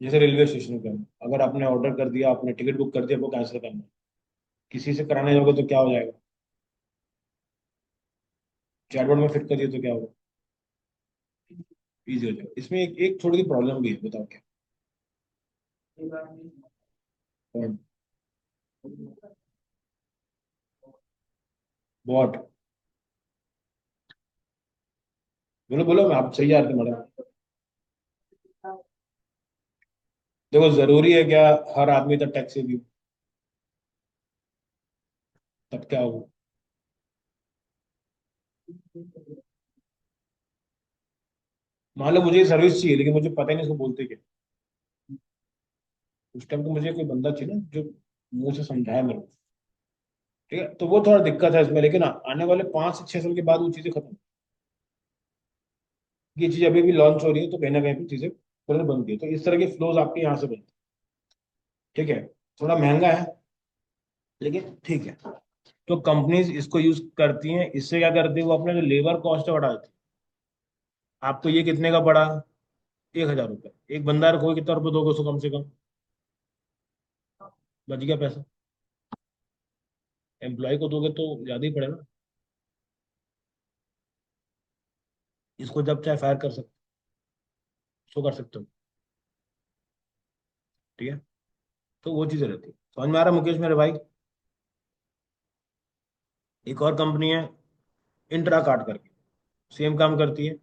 जैसे रेलवे स्टेशन का, अगर आपने ऑर्डर कर दिया, आपने टिकट बुक कर दिया, वो कैंसिल करना है, किसी से कराने जाओगे तो क्या हो जाएगा? चैटबॉट में फिट कर दिया तो क्या होगा? इजी हो जाएगा। इसमें एक थोड़ी सी प्रॉब्लम भी है, बताओ क्या? और बॉट। बोलो बोलो, मैं आप सही जा रहे थे मैडम। देखो, जरूरी है क्या हर आदमी तक टैक्सी भी? तब क्या होगा? मान लो मुझे सर्विस चाहिए, लेकिन मुझे पता ही नहीं इसको बोलते क्या। उस टाइम तो मुझे कोई बंदा चाहिए ना जो मुंह से समझाए मेरे को। ठीक है, तो वो थोड़ा दिक्कत है इसमें, लेकिन आने वाले 5 से 6 साल के बाद वो चीजें खत्म। ये चीज अभी भी लॉन्च हो रही है, तो कहीं ना कहीं पे चीजें तुरंत बनती है, तो इस तरह के फ्लोज आपके यहाँ से बनते हैं। ठीक है। थोड़ा महंगा है, लेकिन ठीक है। तो कंपनीज इसको यूज करती हैं, इससे क्या करती है, वो अपना जो लेबर कॉस्ट है बढ़ा देती है। आपको ये कितने का पड़ा? 1,000 रुपये। एक बंदा रखोगे कितना रुपये दोगे उसको कम से कम? बच गया पैसा। एम्प्लॉय को दोगे तो ज्यादा ही पड़ेगा। इसको जब चाहे फायर कर सकते, उसको कर सकते हो। ठीक है। तो वो चीजें रहती है, समझ में आ रहा है मुकेश मेरे भाई? एक और कंपनी है, इंट्रा कार्ड करके, सेम काम करती है।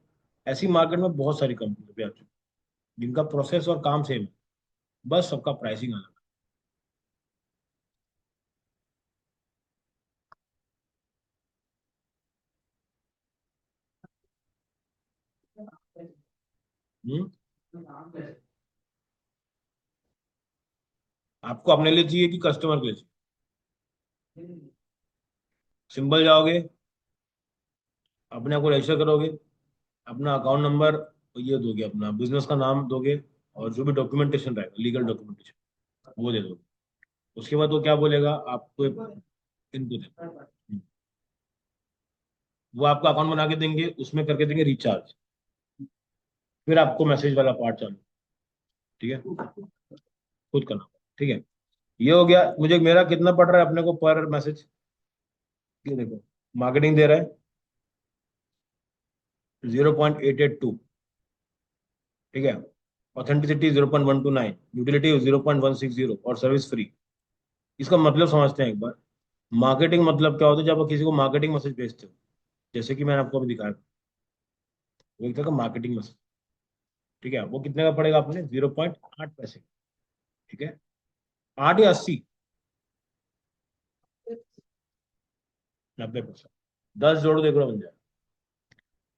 ऐसी मार्केट में बहुत सारी कंपनी भी आ चुकी हैं, जिनका प्रोसेस और काम सेम है, बस सबका प्राइसिंग अलग है। आपको अपने लिए चाहिए कि कस्टमर के लिए चाहिए? सिंपल जाओगे, अपने आप को रजिस्टर करोगे, अपना अकाउंट नंबर, ये दोगे, अपना बिजनेस का नाम दोगे, और जो भी डॉक्यूमेंटेशन रहेगा, लीगल डॉक्यूमेंटेशन, वो दे दोगे। उसके बाद वो क्या बोलेगा आपको, इनको दे, वो आपका अकाउंट बना के देंगे, उसमें करके देंगे रिचार्ज। फिर आपको मैसेज वाला पार्ट चालू। ठीक है, खुद करना। ठीक है। ये हो गया। मुझे मेरा कितना पड़ रहा है अपने को पर मैसेज? ये देखो, मार्केटिंग दे रहा है 0.882। ठीक है। ऑथेंटिसिटी 0.129, यूटिलिटी 0.160, और सर्विस फ्री। इसका मतलब समझते हैं एक बार। मार्केटिंग मतलब क्या होता है? जब आप किसी को मार्केटिंग मैसेज भेजते हो, जैसे कि मैंने आपको अभी दिखाया, वो एक तरह का मार्केटिंग मैसेज। ठीक है, वो कितने का पड़ेगा अपने? 0.8 पैसे। ठीक है। 8 या 80? 90%। 10 जोड़ देख रहा बन जाए।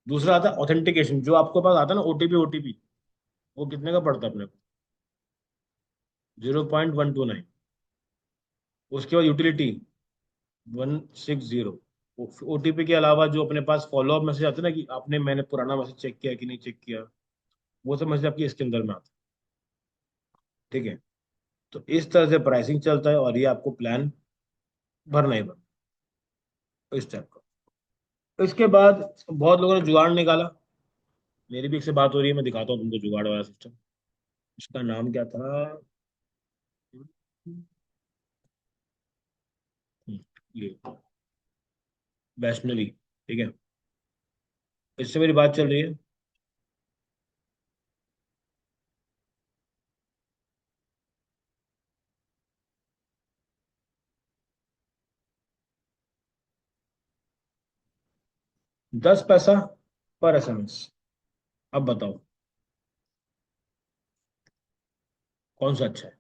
दूसरा आता है ऑथेंटिकेशन, जो आपको पास आता है ना, ओटीपी ओटीपी, वो कितने का पड़ता है अपने को? 0.129। उसके बाद यूटिलिटी 160। ओटीपी के अलावा जो अपने पास फॉलोअप मैसेज आते हैं ना, कि आपने मैंने पुराना मैसेज चेक किया कि नहीं चेक किया, वो सब मैसेज आपकी इसके अंदर में आता है। ठीक है। तो इस तरह से प्राइसिंग चलता है, और ये आपको प्लान भरना ही भरना, इस टाइप का। इसके बाद बहुत लोगों ने जुगाड़ निकाला। मेरी भी एक से बात हो रही है, मैं दिखाता हूँ तुमको जुगाड़ वाला सिस्टम। इसका नाम क्या था? ये वैष्णवी। ठीक है। इससे मेरी बात चल रही है। 10 पैसा पर एसएमएस। अब बताओ कौन सा अच्छा है?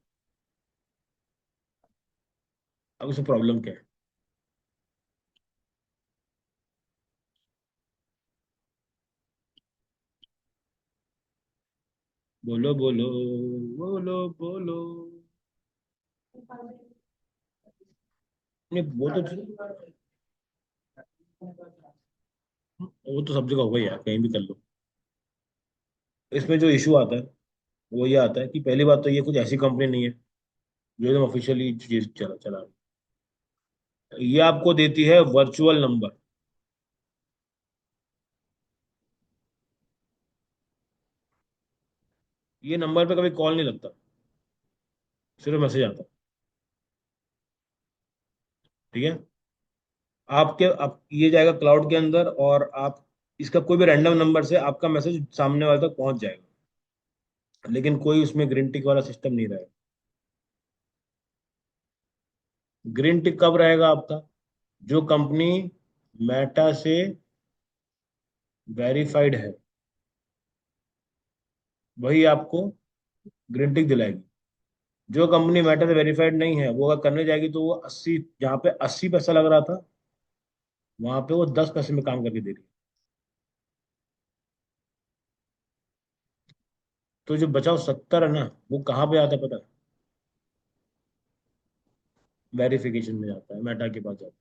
अब इसमें प्रॉब्लम क्या है? बोलो बोलो, बोलो बोलो। नहीं, वो तो सब जगह होगा यार, कहीं भी कर लो। इसमें जो इशू आता है वो ये आता है कि पहली बात तो ये कुछ ऐसी कंपनी नहीं है जो एकदम ऑफिशियली चीज चला चला रही है। ये आपको देती है वर्चुअल नंबर। ये नंबर पे कभी कॉल नहीं लगता, सिर्फ मैसेज आता है। ठीक है। आपके आप ये जाएगा क्लाउड के अंदर, और आप इसका कोई भी रैंडम नंबर से आपका मैसेज सामने वाले तक पहुंच जाएगा, लेकिन कोई उसमें ग्रीन टिक वाला सिस्टम नहीं रहेगा। ग्रीन टिक कब रहेगा आपका? जो कंपनी मेटा से वेरीफाइड है, वही आपको ग्रीन टिक दिलाएगी। जो कंपनी मेटा से वेरीफाइड नहीं है, वो अगर करने जाएगी तो वो 80, जहाँ पे 80 पैसा लग रहा था, वहां पे वो 10 पैसे में काम करके दे रही है। तो जो बचाओ 70 है ना, वो कहाँ पे आता है पता है? वेरिफिकेशन में जाता है, मेटा के पास जाता है।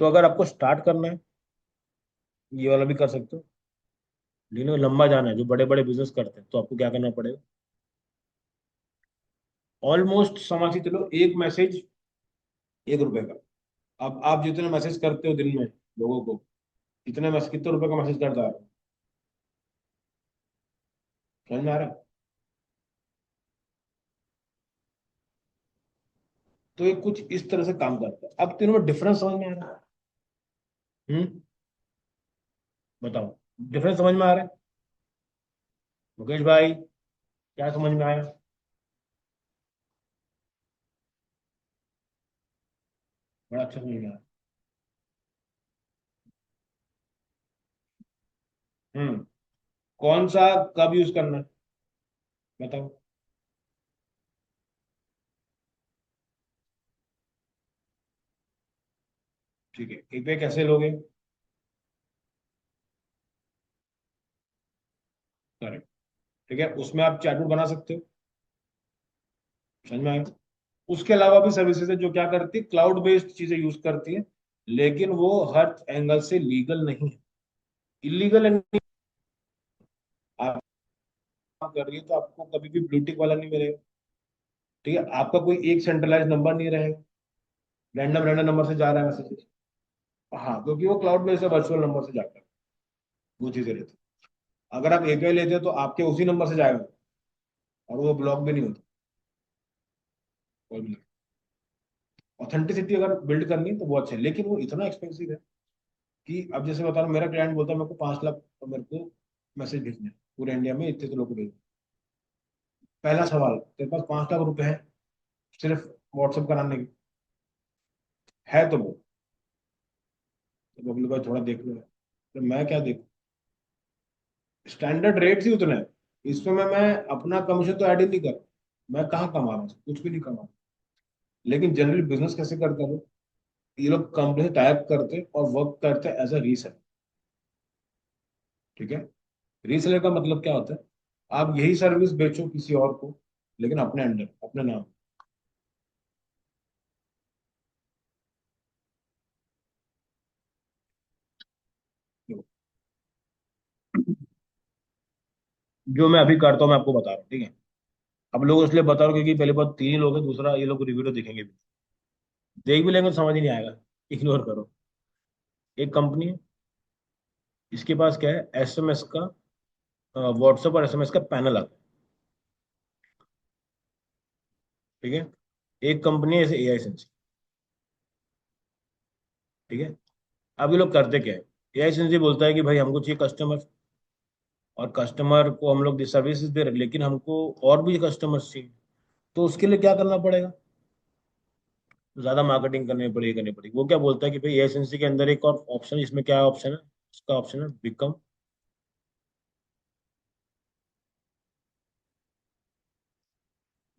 तो अगर आपको स्टार्ट करना है, ये वाला भी कर सकते हो। लेकिन अगर लंबा जाना है, जो बड़े बड़े बिजनेस करते हैं, तो आपको क्या करना पड़ेगा? ऑलमोस्ट समझ के चलो, एक मैसेज 1 रुपए का। अब आप जितने मैसेज करते हो दिन में लोगों को, कितने मैसेज, कितने रुपए का मैसेज करता है? समझ में आ रहा है? तो ये कुछ इस तरह से काम करता है। अब तीनों में डिफरेंस समझ में आ रहा है? हम्म। बताओ, डिफरेंस समझ में आ रहा है? मुकेश भाई, क्या समझ में आया? बड़ा अच्छा समझ में आया। हम्म। कौन सा कब यूज करना है? बताओ। ठीक है, एक पे कैसे लोगे? करेक्ट। ठीक है, उसमें आप चैटबॉट बना सकते हो। समझ में आया? उसके अलावा भी सर्विसेज है जो क्या करती है, क्लाउड बेस्ड चीजें यूज करती है, लेकिन वो हर एंगल से लीगल नहीं है। इलीगल नहीं। आप काम कर रही है तो आपको कभी भी ब्लूटिक वाला नहीं मिलेगा। ठीक है, आपका कोई एक सेंट्रलाइज नंबर नहीं रहेगा, रैंडम रैंडम नंबर से जा रहा है मैसेज। हाँ, क्योंकि वो क्लाउड बेस्ड है, वर्चुअल नंबर से जाता है। वो चीजें रहती है। अगर आप एपीआई लेते हो तो आपके उसी नंबर से जाएगा, और वो ब्लॉक भी नहीं होता। कोई भी नहीं। ऑथेंटिसिटी अगर बिल्ड करनी है तो वो अच्छा है, लेकिन वो इतना एक्सपेंसिव है कि अब जैसे बता रहा हूँ, मेरा क्लाइंट बोलता है मेरे को 5 लाख मेरे को मैसेज भेजने हैं, पूरे इंडिया में इतने लोगों को भेजने हैं। पहला सवाल, तेरे पास 5 लाख रुपए है सिर्फ व्हाट्सएप कराने की? है तो वो। तो बबलू भाई थोड़ा देख लो। तो मैं क्या देखूं? स्टैंडर्ड रेट ही उतना है। इसमें मैं अपना कमीशन तो ऐड ही नहीं कर। मैं कहाँ कमा रहा हूँ? कुछ भी नहीं कमा रहा। लेकिन जनरली बिजनेस कैसे करते हैं लोग? ये लोग कंपनी से टाइप करते और वर्क करते एज अ रीसेलर। ठीक है। रीसेलर का मतलब क्या होता है? आप यही सर्विस बेचो किसी और को, लेकिन अपने अंडर, अपने नाम। जो मैं अभी करता हूँ मैं आपको बता रहा हूँ, ठीक है। अब लोग इसलिए बता रहा हूँ क्योंकि पहले बात तीन ही लोग हैं, दूसरा ये लोग रिव्यू तो देखेंगे भी, देख भी लेंगे तो समझ ही नहीं आएगा। इग्नोर करो। एक कंपनी है, इसके पास क्या है, एसएमएस का, व्हाट्सएप और एसएमएस का पैनल आता है। ठीक है। एक कंपनी है जैसे एआई सेंस। ठीक है। अब ये लोग करते क्या है? एआई सेंस बोलता है कि भाई हमको चाहिए कस्टमर, और कस्टमर को हम लोग सर्विसेज दे रहे हैं, लेकिन हमको और भी कस्टमर्स चाहिए। तो उसके लिए क्या करना पड़ेगा? ज्यादा मार्केटिंग करनी पड़ेगी। वो क्या बोलता है कि भाई एएसएनसी के अंदर एक और ऑप्शन, इसमें क्या ऑप्शन है? उसका ऑप्शन है बिकम,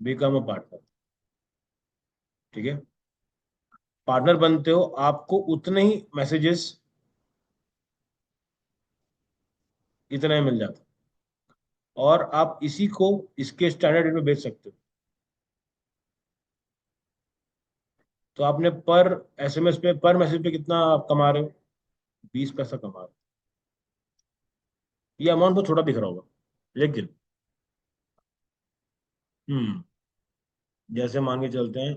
बिकम अ पार्टनर। ठीक है। पार्टनर बनते हो, आपको उतने ही मैसेजेस, इतना ही मिल जाता है, और आप इसी को इसके स्टैंडर्ड रेट में बेच सकते हो। तो आपने पर एसएमएस पे, पर मैसेज पे कितना आप कमा रहे हो? 20 पैसा कमा रहे हो। ये अमाउंट तो छोटा दिख रहा होगा, लेकिन हम्म जैसे मान के चलते हैं,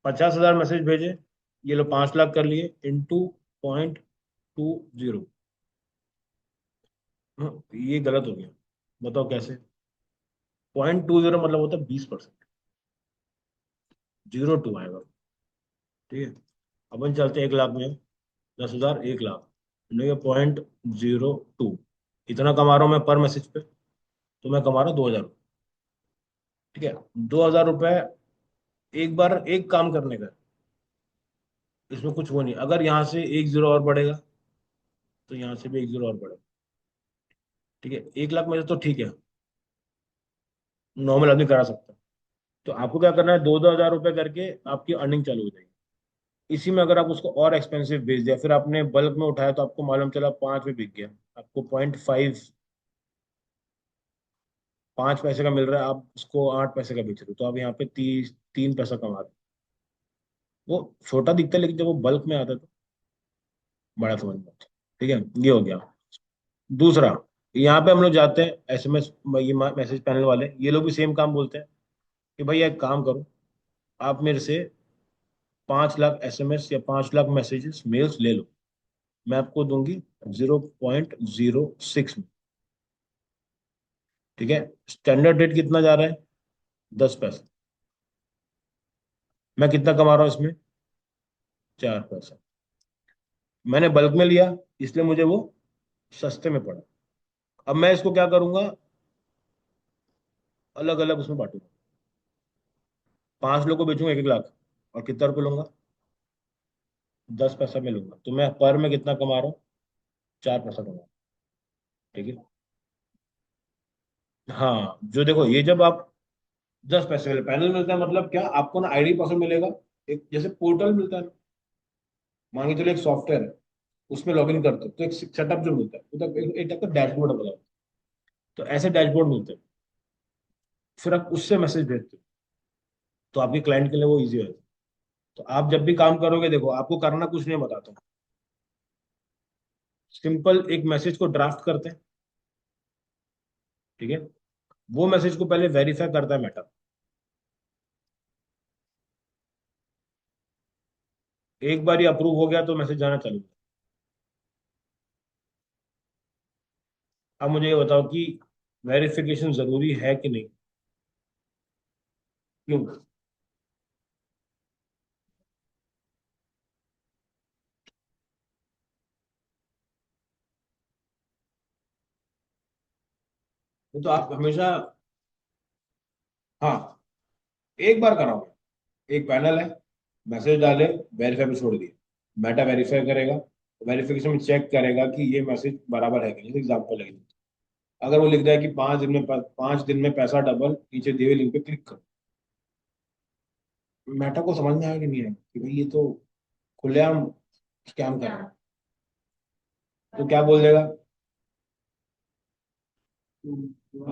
50,000 मैसेज भेजे, ये लो 5 लाख कर लिए, इंटू 0.20। ये गलत हो गया। बताओ कैसे? 0.20 मतलब होता है 20%। 02 आएगा। ठीक है। अपन चलते हैं 1 लाख में, 10,000, 1 लाख, नहीं 0.02, इतना कमा रहा हूँ मैं पर मैसेज पे। तो मैं कमा रहा हूँ 2,000। ठीक है। 2,000 रुपये एक बार एक काम करने का। इसमें कुछ वो नहीं, अगर यहाँ से एक जीरो और बढ़ेगा तो यहाँ से भी एक जीरो और बढ़ेगा। ठीक है। 1 लाख में से तो ठीक है, नॉर्मल आदमी करा सकता है। तो आपको क्या करना है, 2-2 हज़ार रुपये करके आपकी अर्निंग चालू हो जाएगी। इसी में अगर आप उसको और एक्सपेंसिव बेच दिया, फिर आपने बल्क में उठाया तो आपको मालूम चला 5 में बिक गया, आपको 5 पैसे का मिल रहा है, आप उसको 8 पैसे का बेच रहे हो, तो आप यहाँ पे 3 पैसा कमा रहे हो। वो छोटा दिखता है, लेकिन जब वो बल्क में आता है तो बड़ा समझ में आता है। ठीक है। ये हो गया। दूसरा, यहाँ पे हम लोग जाते हैं एसएमएस, ये मैसेज पैनल वाले, ये लोग भी सेम काम बोलते हैं कि भाई एक काम करो, आप मेरे से 5 लाख एसएमएस या 5 लाख मैसेजेस मेल्स ले लो, मैं आपको दूंगी 0.06 में। ठीक है। स्टैंडर्ड रेट कितना जा रहा है? 10 पैसा। मैं कितना कमा रहा हूँ इसमें? 4 पैसा। मैंने बल्क में लिया, इसलिए मुझे वो सस्ते में पड़ा। अब मैं इसको क्या करूंगा, अलग अलग उसमें बांटूंगा। 5 लोग को बेचूंगा 1-1 लाख, और कितना रुपये लूंगा? 10 पैसा में लूंगा, तो मैं पर में कितना कमा रहा हूँ? 4 पैसा कमा रहा हूँ। ठीक है। हाँ, जो देखो, ये जब आप 10 पैसे वाले पैनल मिलता है, मतलब क्या आपको ना आईडी पासवर्ड मिलेगा, एक जैसे पोर्टल मिलता है ना, मान के चलो एक सॉफ्टवेयर है, उसमें लॉग इन करते हो तो एक सेटअप जो मिलता है, मतलब एक टाइप का डैशबोर्ड बना होता है। तो ऐसे डैशबोर्ड मिलते हैं, फिर आप उससे मैसेज भेजते हो, तो आपके क्लाइंट के लिए वो इजी हो जाता है। तो आप जब भी काम करोगे, देखो आपको करना कुछ नहीं, बताता हूँ। सिंपल एक मैसेज को ड्राफ्ट करते हैं। ठीक है। वो मैसेज को पहले वेरीफाई करता है मेटा। एक बार ये अप्रूव हो गया तो मैसेज जाना चालू। अब मुझे ये बताओ कि वेरिफिकेशन जरूरी है कि नहीं? क्यों? तो आप हमेशा, हाँ, एक बार कराओगे, एक पैनल है, मैसेज डाले, वेरीफाई पे छोड़ दिए, मेटा वेरीफाई करेगा, वेरिफिकेशन में चेक करेगा कि ये मैसेज बराबर है कि नहीं, एग्जाम्पल है। अगर वो लिख रहा है कि 5 दिन में पैसा डबल, नीचे दिए हुए लिंक पे क्लिक करो, मेटा को समझ में आया कि नहीं आया कि भाई ये तो खुलेआम स्कैम कर रहा है, तो क्या बोल देगा?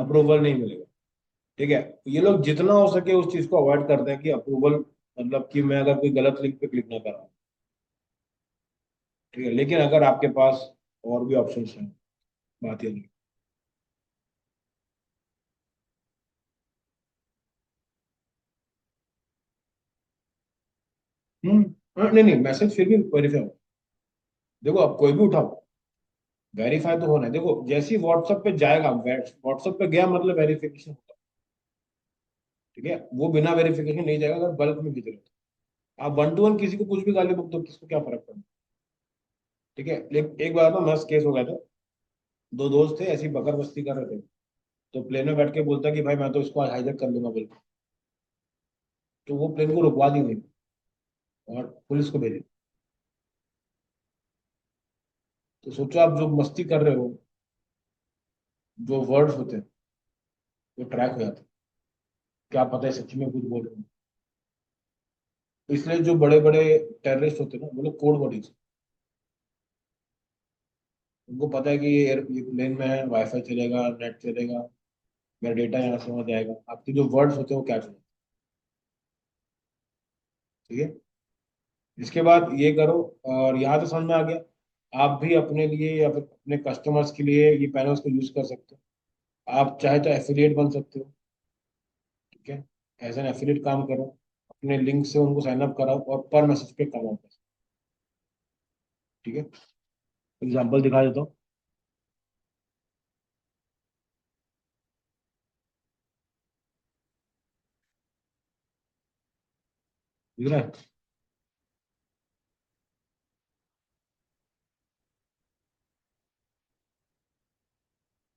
अप्रूवल नहीं मिलेगा। ठीक है, ये लोग जितना हो सके उस चीज को अवॉइड करते हैं कि अप्रूवल, मतलब कि मैं अगर कोई गलत लिंक पे क्लिक ना करा। ठीक है, लेकिन अगर आपके पास और भी ऑप्शंस हैं, बात ये नहीं। नहीं नहीं, मैसेज फिर भी वेरीफाई हो। देखो, आप कोई भी उठाओ, वेरीफाई तो होना है। देखो, जैसे ही व्हाट्सएप पे जाएगा, व्हाट्सएप पे गया मतलब वेरिफिकेशन होगा। ठीक है, वो बिना वेरिफिकेशन नहीं जाएगा अगर बल्क में भेज रहे हो तो। आप वन टू वन किसी को कुछ भी गाली बक दो, किसको क्या फर्क पड़ता है? ठीक है, लेकिन एक बार ना मस्त केस हो गया था। दो दोस्त थे, ऐसी बकर मस्ती कर रहे थे। तो प्लेन में बैठ के बोलता कि भाई मैं तो इसको आज हाईजैक कर लूंगा बोल के। तो वो प्लेन को रुकवा दी गई और पुलिस को भेजी। तो सोचो, आप जो मस्ती कर रहे हो, जो वर्ड्स होते हैं वो ट्रैक हो जाते हैं। क्या पता है सच्ची में कुछ बोल रहे हो। तो इसलिए जो बड़े बड़े टेररिस्ट होते हैं ना, वो लोग कोड वर्ड, उनको पता है कि ये प्लेन में है, वाईफाई चलेगा, नेट चलेगा, मेरा डेटा यहाँ से वहाँ जाएगा, आपके जो वर्ड्स होते हैं वो कैच होते हैं। ठीक है, इसके बाद ये करो। और यहाँ तो समझ में आ गया, आप भी अपने लिए या फिर अपने कस्टमर्स के लिए ये पैनल्स को यूज कर सकते हो। आप चाहे तो एफिलिएट बन सकते हो। ठीक है, एज एन एफिलिएट काम करो, अपने लिंक से उनको साइन अप कराओ और पर मैसेज पे कमाओ पैसे। ठीक है, एग्जाम्पल दिखा देता हूँ। दिख रहा है?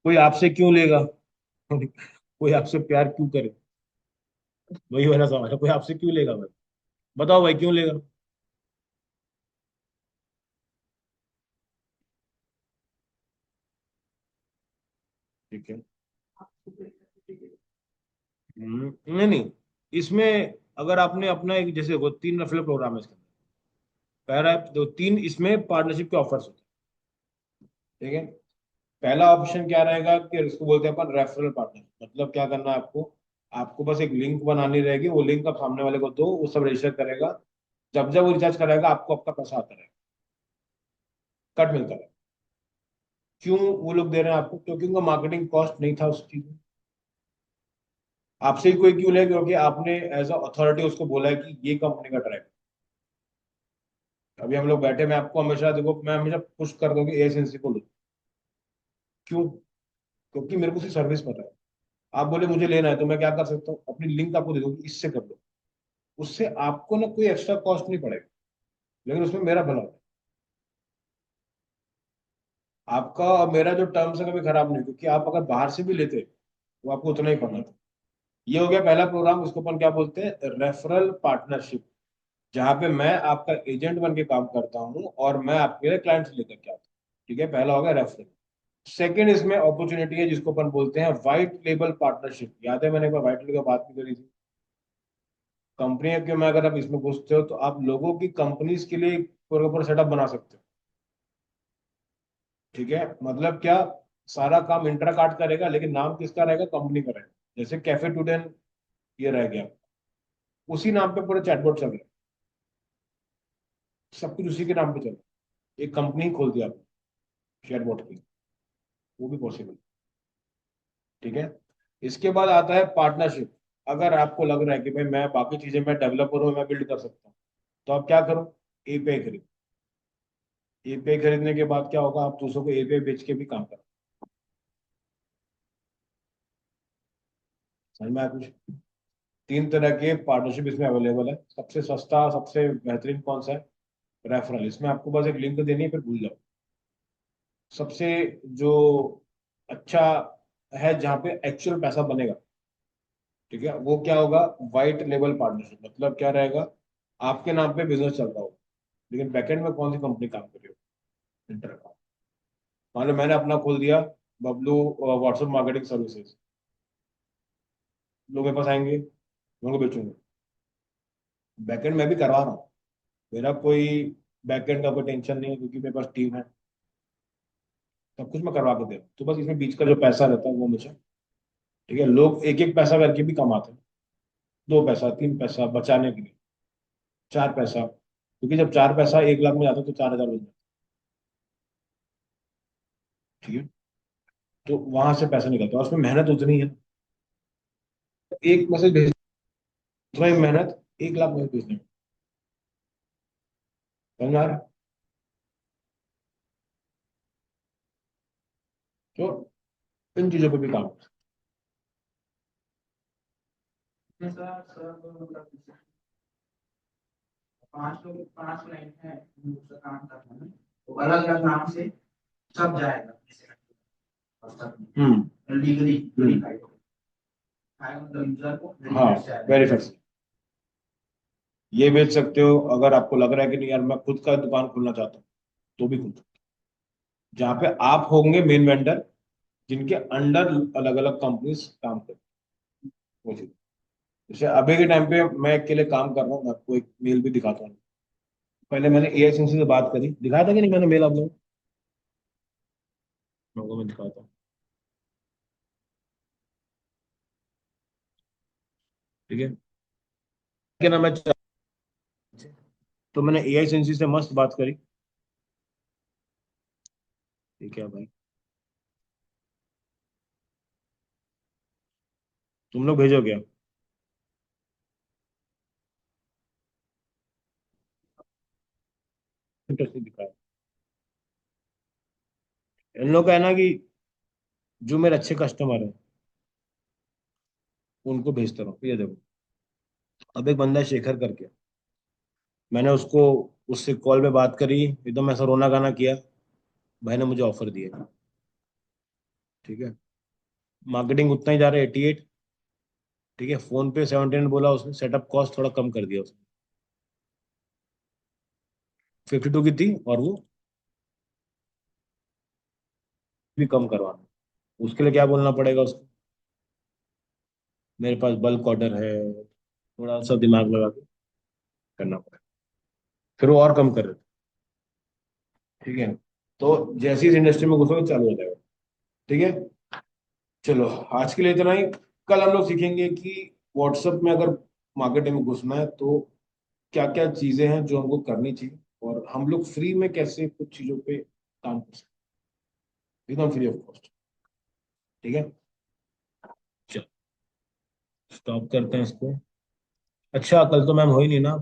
कोई आपसे क्यों लेगा? कोई आपसे प्यार क्यों करे? वही वाला सवाल है, कोई आपसे क्यों लेगा भाई? बताओ भाई, क्यों लेगा? ठीक है। नहीं नहीं, इसमें अगर आपने अपना एक, जैसे वो 3 रेफरल प्रोग्राम है इसके अंदर। पहला दो तीन इसमें पार्टनरशिप के ऑफर्स होते हैं। ठीक है, पहला ऑप्शन क्या रहेगा कि इसको बोलते हैं अपन रेफरल पार्टनर। मतलब क्या करना है आपको? आपको बस एक लिंक बनानी रहेगी, वो लिंक आप सामने वाले को दो, वो सब रजिस्टर करेगा। जब जब वो रिचार्ज कराएगा आपको आपका पैसा आता रहेगा, कट मिलता रहेगा। क्यों वो लोग दे रहे हैं आपको? क्योंकि उनका मार्केटिंग कॉस्ट नहीं था उस चीज में। आपसे ही कोई क्यों ले? क्योंकि आपने एज अ अथॉरिटी उसको बोला है कि ये कंपनी का ट्रैक। अभी हम लोग बैठे, मैं आपको हमेशा, देखो मैं हमेशा पुश कर दूंगी एजेंसी को लो। क्यों? क्योंकि मेरे को उसकी सर्विस पता है। आप बोले मुझे लेना है, तो मैं क्या कर सकता हूँ? अपनी लिंक आपको दे दूंगी, इससे कर लो। उससे आपको ना कोई एक्स्ट्रा कॉस्ट नहीं पड़ेगा, लेकिन उसमें मेरा भला होगा। आपका और मेरा जो टर्म्स है कभी खराब नहीं, क्योंकि आप अगर बाहर से भी लेते तो आपको उतना ही पड़ना था। ये हो गया पहला प्रोग्राम, इसको अपन क्या बोलते हैं? Referral partnership. जहां पे मैं आपका एजेंट बन के काम करता हूँ और मैं आपके लिए क्लाइंट्स लेकर के आता हूँ। ठीक है, पहला हो गया रेफरल। सेकंड इसमें अपॉर्चुनिटी है जिसको अपन बोलते हैं व्हाइट लेबल पार्टनरशिप। याद है मैंने एक बार व्हाइट लेबल का बात भी करी थी। कंपनी के में अगर आप इसमें घुसते हो तो आप लोगों की कंपनीज के लिए प्रॉपर सेटअप बना सकते हो। ठीक है, मतलब क्या? सारा काम इंट्रा कार्ड करेगा, लेकिन नाम किसका रहेगा? कंपनी का रहेगा। जैसे कैफे टुडे ये रह गया, उसी नाम पे पूरे चैटबॉट चल रहे हैं, सब कुछ उसी के नाम पे चल रहा है। एक कंपनी खोल दिया आपने चैटबॉट की, वो भी पॉसिबल। ठीक है, इसके बाद आता है पार्टनरशिप। अगर आपको लग रहा है कि भाई मैं बाकी चीजें, मैं डेवलपर हूँ, मैं बिल्ड कर सकता हूँ, तो आप क्या करो? एपीआई खरीदो। एपीआई खरीदने के बाद क्या होगा? आप दूसरों को एपीआई बेच के भी काम करो। समझ में आया कुछ? 3 तरह के पार्टनरशिप इसमें अवेलेबल है। सबसे सस्ता, सबसे बेहतरीन कौन सा है? रेफरल। इसमें आपको बस एक लिंक देनी है, फिर भूल जाओ। सबसे जो अच्छा है, जहाँ पे एक्चुअल पैसा बनेगा, ठीक है, वो क्या होगा? White label partnership. मतलब क्या रहेगा? आपके नाम पे बिजनेस चल रहा होगा, लेकिन बैकएंड में कौन सी कंपनी काम कर रही हो? इंटर का। मान लो मैंने अपना खोल दिया, बबलू व्हाट्सएप मार्केटिंग सर्विसेज, लोग मेरे पास आएंगे, मैं उनको बेचूंगा। बैकएंड मैं भी करवा रहा हूँ, मेरा कोई बैकएंड का कोई टेंशन नहीं है, क्योंकि मेरे पास टीम है, सब कुछ मैं करवा के दे रहा हूँ। तो बस इसमें बीच का जो पैसा रहता है वो मुझे, ठीक है, लोग एक एक पैसा करके भी कमाते हैं, 2 पैसा 3 पैसा बचाने के लिए, 4 पैसा, क्योंकि जब 4 पैसा 1 लाख में जाता है तो 4,000 बन जाता है, ठीक है। तो वहां से पैसा निकलता है और उसमें मेहनत उतनी है, एक मैसेज भेज, उतना ही मेहनत 1 लाख मैसेज भेजने में। समझ में आ रहा है? तो इन चीजों पर भी काम है। सर सर मतलब 5 लोग 5 लाइन है, उसका काम करना है तो अलग अलग नाम से सब जाएगा जैसे लीगली वेरीफाइड आएगा, मतलब यूजर को हाँ, वेरीफाइड जाएगा। वेरीफाई ये बेच सकते हो, अगर आपको लग रहा है कि नहीं यार मैं खुद का दुकान खोलना चाहता हूँ, तो भी खोल सकते हो, जहाँ पे आप होंगे मेन वेंडर, जिनके अंडर अलग अलग कंपनीज काम करती हैं, वो चीज़। जैसे अभी के टाइम पे मैं अकेले काम कर रहा हूँ, मैं आपको एक मेल भी दिखाता हूँ। पहले मैंने एआईएसएनसी से बात करी, दिखाया था कि नहीं मैंने मेल आप लोगों को, मैं दिखाता हूँ, ठीक है। क्या नाम है, तो मैंने एआईएसएनसी से मस्त बात करी, ठीक है भाई, तुम लोग भेजो क्या, इंटरेस्ट नहीं दिखाया। इन लोग का है ना कि जो मेरे अच्छे कस्टमर है उनको भेजता रहो। ये देखो, अब एक बंदा है शेखर करके, मैंने उसको, उससे कॉल पे बात करी, एकदम ऐसा रोना गाना किया, भाई ने मुझे ऑफर दिया, ठीक है। मार्केटिंग उतना ही जा रहा है 88, ठीक है। फोन पे 17 बोला उसने, सेटअप कॉस्ट थोड़ा कम कर दिया उसने, 52 की थी और वो भी कम करवाना। उसके लिए क्या बोलना पड़ेगा उसको, मेरे पास बल्क ऑर्डर है, थोड़ा सा दिमाग लगा के करना पड़ेगा, फिर वो और कम कर रहे थे, ठीक है। तो जैसी इस इंडस्ट्री में घुसोगे चालू हो जाएगा, ठीक है। चलो, आज के लिए इतना ही। कल हम लोग सीखेंगे कि व्हाट्सएप में अगर मार्केटिंग में घुसना है तो क्या क्या चीजें हैं जो हमको करनी चाहिए, और हम लोग फ्री में कैसे कुछ चीजों पे काम कर सकते हैं, एकदम फ्री ऑफ कॉस्ट, ठीक है। चलो, स्टॉप करते हैं इसको। अच्छा, कल तो मैम हो ही नहीं ना।